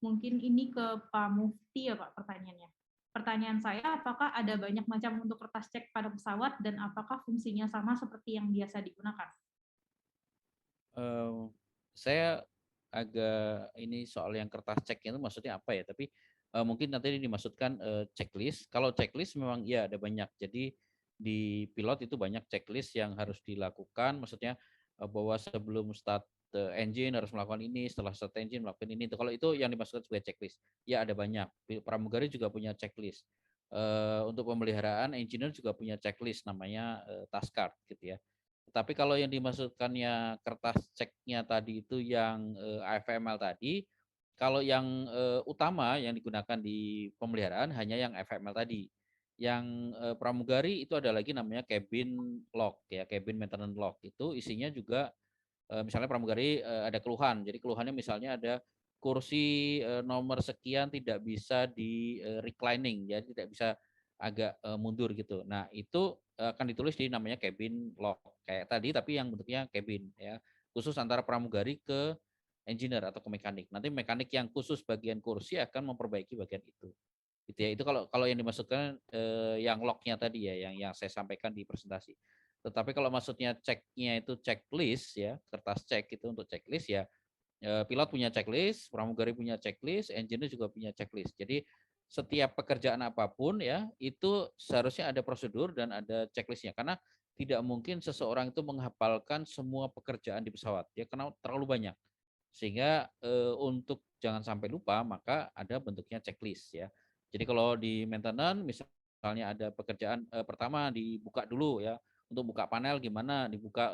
Mungkin ini ke Pak Mufti ya, Pak, pertanyaannya. Pertanyaan saya, apakah ada banyak macam untuk kertas cek pada pesawat dan apakah fungsinya sama seperti yang biasa digunakan? Saya agak ini soal yang kertas cek itu maksudnya apa ya? Tapi mungkin nanti dimaksudkan checklist. Kalau checklist memang ya ada banyak. Jadi di pilot itu banyak checklist yang harus dilakukan. Maksudnya bahwa sebelum start engine harus melakukan ini, setelah start engine melakukan ini. Kalau itu yang dimaksudkan sebagai checklist, ya ada banyak. Pramugari juga punya checklist. Untuk pemeliharaan, engineer juga punya checklist namanya task card gitu ya. Tapi kalau yang dimaksudkannya kertas ceknya tadi itu yang AFML tadi, kalau yang utama yang digunakan di pemeliharaan hanya yang AFML tadi. Yang pramugari itu ada lagi namanya cabin log ya, cabin maintenance log. Itu isinya juga misalnya pramugari ada keluhan. Jadi keluhannya misalnya ada kursi nomor sekian tidak bisa di reclining ya, tidak bisa agak mundur gitu. Nah, itu akan ditulis di namanya cabin log kayak tadi tapi yang bentuknya cabin ya. Khusus antara pramugari ke engineer atau ke mekanik. Nanti mekanik yang khusus bagian kursi akan memperbaiki bagian itu. Gitu ya. Itu kalau yang dimaksudkan yang lognya tadi ya, yang saya sampaikan di presentasi. Tetapi kalau maksudnya ceknya itu checklist ya, kertas cek itu untuk checklist ya, pilot punya checklist, pramugari punya checklist, engineer juga punya checklist. Jadi setiap pekerjaan apapun ya, itu seharusnya ada prosedur dan ada checklistnya. Karena tidak mungkin seseorang itu menghafalkan semua pekerjaan di pesawat ya, karena terlalu banyak. Sehingga untuk jangan sampai lupa, maka ada bentuknya checklist ya. Jadi kalau di maintenance misalnya ada pekerjaan pertama dibuka dulu ya, untuk buka panel gimana, dibuka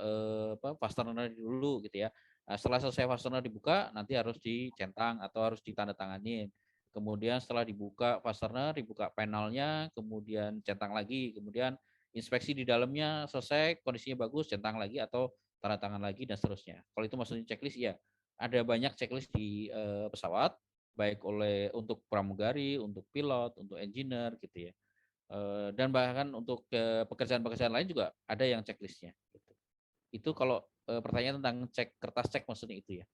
fastener dulu gitu ya. Nah, setelah selesai fastener dibuka, nanti harus dicentang atau harus ditandatanganin. Kemudian setelah dibuka fastener, dibuka panelnya, kemudian centang lagi, kemudian inspeksi di dalamnya selesai, kondisinya bagus, centang lagi atau tanda tangan lagi dan seterusnya. Kalau itu maksudnya checklist ya, ada banyak checklist di pesawat, baik untuk pramugari, untuk pilot, untuk engineer gitu ya. Dan bahkan untuk pekerjaan-pekerjaan lain juga ada yang checklistnya. Gitu. Itu kalau pertanyaan tentang kertas cek maksudnya itu ya.